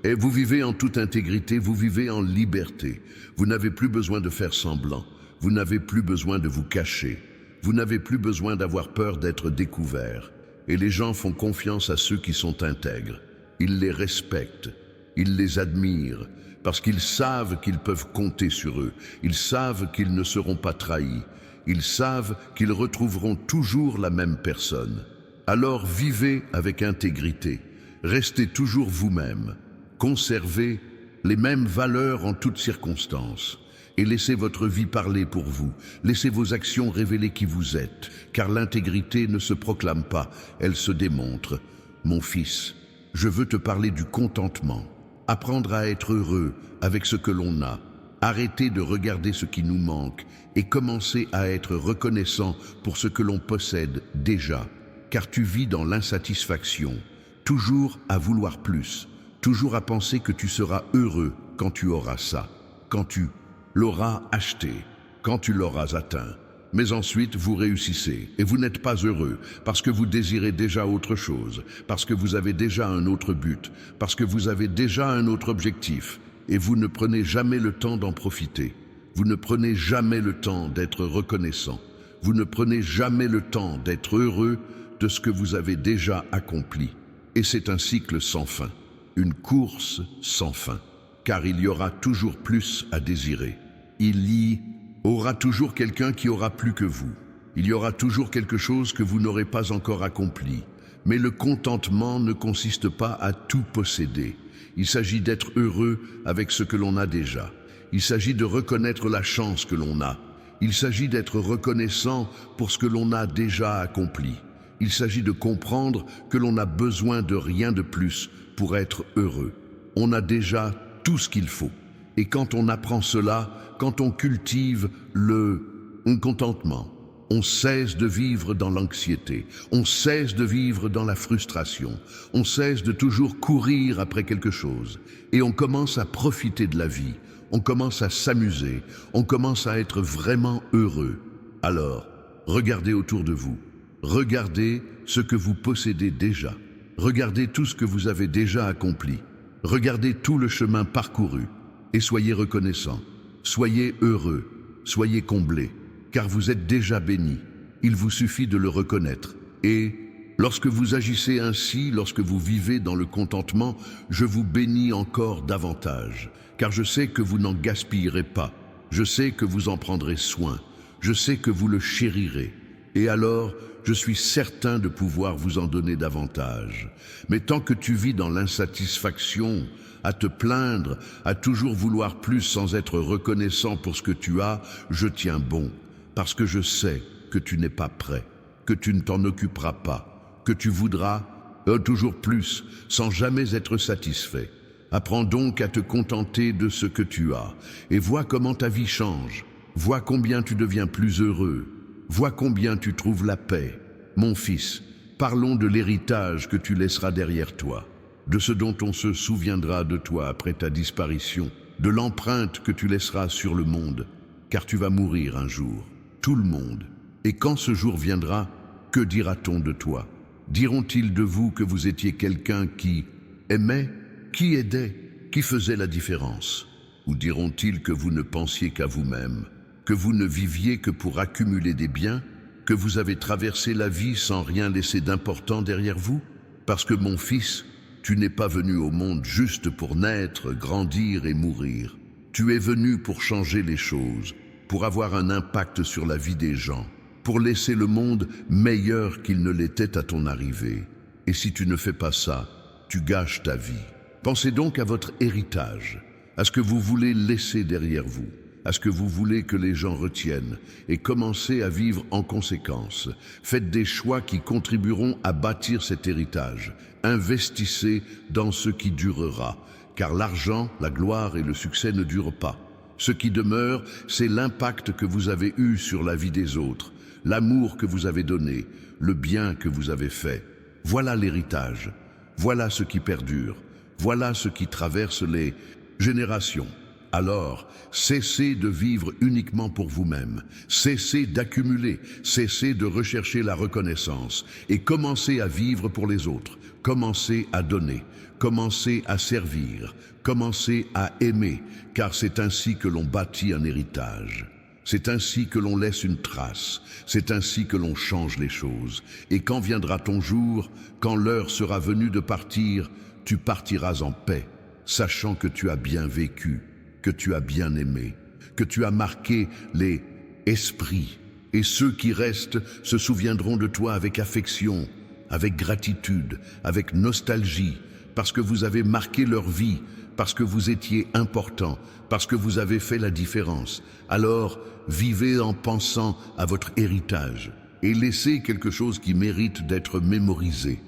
et vous vivez en toute intégrité, vous vivez en liberté. Vous n'avez plus besoin de faire semblant. Vous n'avez plus besoin de vous cacher. Vous n'avez plus besoin d'avoir peur d'être découvert. Et les gens font confiance à ceux qui sont intègres. Ils les respectent. Ils les admirent. Parce qu'ils savent qu'ils peuvent compter sur eux. Ils savent qu'ils ne seront pas trahis. Ils savent qu'ils retrouveront toujours la même personne. Alors vivez avec intégrité. Restez toujours vous-même. Conservez les mêmes valeurs en toutes circonstances. Et laissez votre vie parler pour vous. Laissez vos actions révéler qui vous êtes. Car l'intégrité ne se proclame pas, elle se démontre. Mon fils, je veux te parler du contentement. Apprendre à être heureux avec ce que l'on a. Arrêter de regarder ce qui nous manque et commencer à être reconnaissant pour ce que l'on possède déjà. Car tu vis dans l'insatisfaction, toujours à vouloir plus, toujours à penser que tu seras heureux quand tu auras ça, quand tu l'auras acheté, quand tu l'auras atteint. Mais ensuite, vous réussissez et vous n'êtes pas heureux parce que vous désirez déjà autre chose, parce que vous avez déjà un autre but, parce que vous avez déjà un autre objectif et vous ne prenez jamais le temps d'en profiter. Vous ne prenez jamais le temps d'être reconnaissant. Vous ne prenez jamais le temps d'être heureux de ce que vous avez déjà accompli. Et c'est un cycle sans fin, une course sans fin, car il y aura toujours plus à désirer. Il y aura toujours quelqu'un qui aura plus que vous. Il y aura toujours quelque chose que vous n'aurez pas encore accompli. Mais le contentement ne consiste pas à tout posséder. Il s'agit d'être heureux avec ce que l'on a déjà. Il s'agit de reconnaître la chance que l'on a. Il s'agit d'être reconnaissant pour ce que l'on a déjà accompli. Il s'agit de comprendre que l'on n'a besoin de rien de plus pour être heureux. On a déjà tout ce qu'il faut. Et quand on apprend cela, quand on cultive le contentement, on cesse de vivre dans l'anxiété, on cesse de vivre dans la frustration, on cesse de toujours courir après quelque chose. Et on commence à profiter de la vie, on commence à s'amuser, on commence à être vraiment heureux. Alors, regardez autour de vous. Regardez ce que vous possédez déjà. Regardez tout ce que vous avez déjà accompli. Regardez tout le chemin parcouru et soyez reconnaissant. Soyez heureux, soyez comblés, car vous êtes déjà bénis. Il vous suffit de le reconnaître. Et lorsque vous agissez ainsi, lorsque vous vivez dans le contentement, je vous bénis encore davantage, car je sais que vous n'en gaspillerez pas. Je sais que vous en prendrez soin. Je sais que vous le chérirez. Et alors, je suis certain de pouvoir vous en donner davantage. Mais tant que tu vis dans l'insatisfaction, à te plaindre, à toujours vouloir plus sans être reconnaissant pour ce que tu as, je tiens bon, parce que je sais que tu n'es pas prêt, que tu ne t'en occuperas pas, que tu voudras toujours plus sans jamais être satisfait. Apprends donc à te contenter de ce que tu as et vois comment ta vie change. Vois combien tu deviens plus heureux. Vois combien tu trouves la paix. Mon fils, parlons de l'héritage que tu laisseras derrière toi, de ce dont on se souviendra de toi après ta disparition, de l'empreinte que tu laisseras sur le monde, car tu vas mourir un jour, tout le monde. Et quand ce jour viendra, que dira-t-on de toi? Diront-ils de vous que vous étiez quelqu'un qui aimait, qui aidait, qui faisait la différence? Ou diront-ils que vous ne pensiez qu'à vous-même, que vous ne viviez que pour accumuler des biens, que vous avez traversé la vie sans rien laisser d'important derrière vous? Parce que mon fils, tu n'es pas venu au monde juste pour naître, grandir et mourir. Tu es venu pour changer les choses, pour avoir un impact sur la vie des gens, pour laisser le monde meilleur qu'il ne l'était à ton arrivée. Et si tu ne fais pas ça, tu gâches ta vie. Pensez donc à votre héritage, à ce que vous voulez laisser derrière vous, à ce que vous voulez que les gens retiennent, et commencez à vivre en conséquence. Faites des choix qui contribueront à bâtir cet héritage. Investissez dans ce qui durera. car l'argent, la gloire et le succès ne durent pas. Ce qui demeure, c'est l'impact que vous avez eu sur la vie des autres, l'amour que vous avez donné, le bien que vous avez fait. Voilà l'héritage, voilà ce qui perdure, voilà ce qui traverse les générations. Alors, cessez de vivre uniquement pour vous-même, cessez d'accumuler, cessez de rechercher la reconnaissance et commencez à vivre pour les autres, commencez à donner, commencez à servir, commencez à aimer, car c'est ainsi que l'on bâtit un héritage. C'est ainsi que l'on laisse une trace, c'est ainsi que l'on change les choses. Et quand viendra ton jour, quand l'heure sera venue de partir, tu partiras en paix, sachant que tu as bien vécu, que tu as bien aimé, que tu as marqué les esprits. Et ceux qui restent se souviendront de toi avec affection, avec gratitude, avec nostalgie, parce que vous avez marqué leur vie, parce que vous étiez important, parce que vous avez fait la différence. Alors, vivez en pensant à votre héritage et laissez quelque chose qui mérite d'être mémorisé.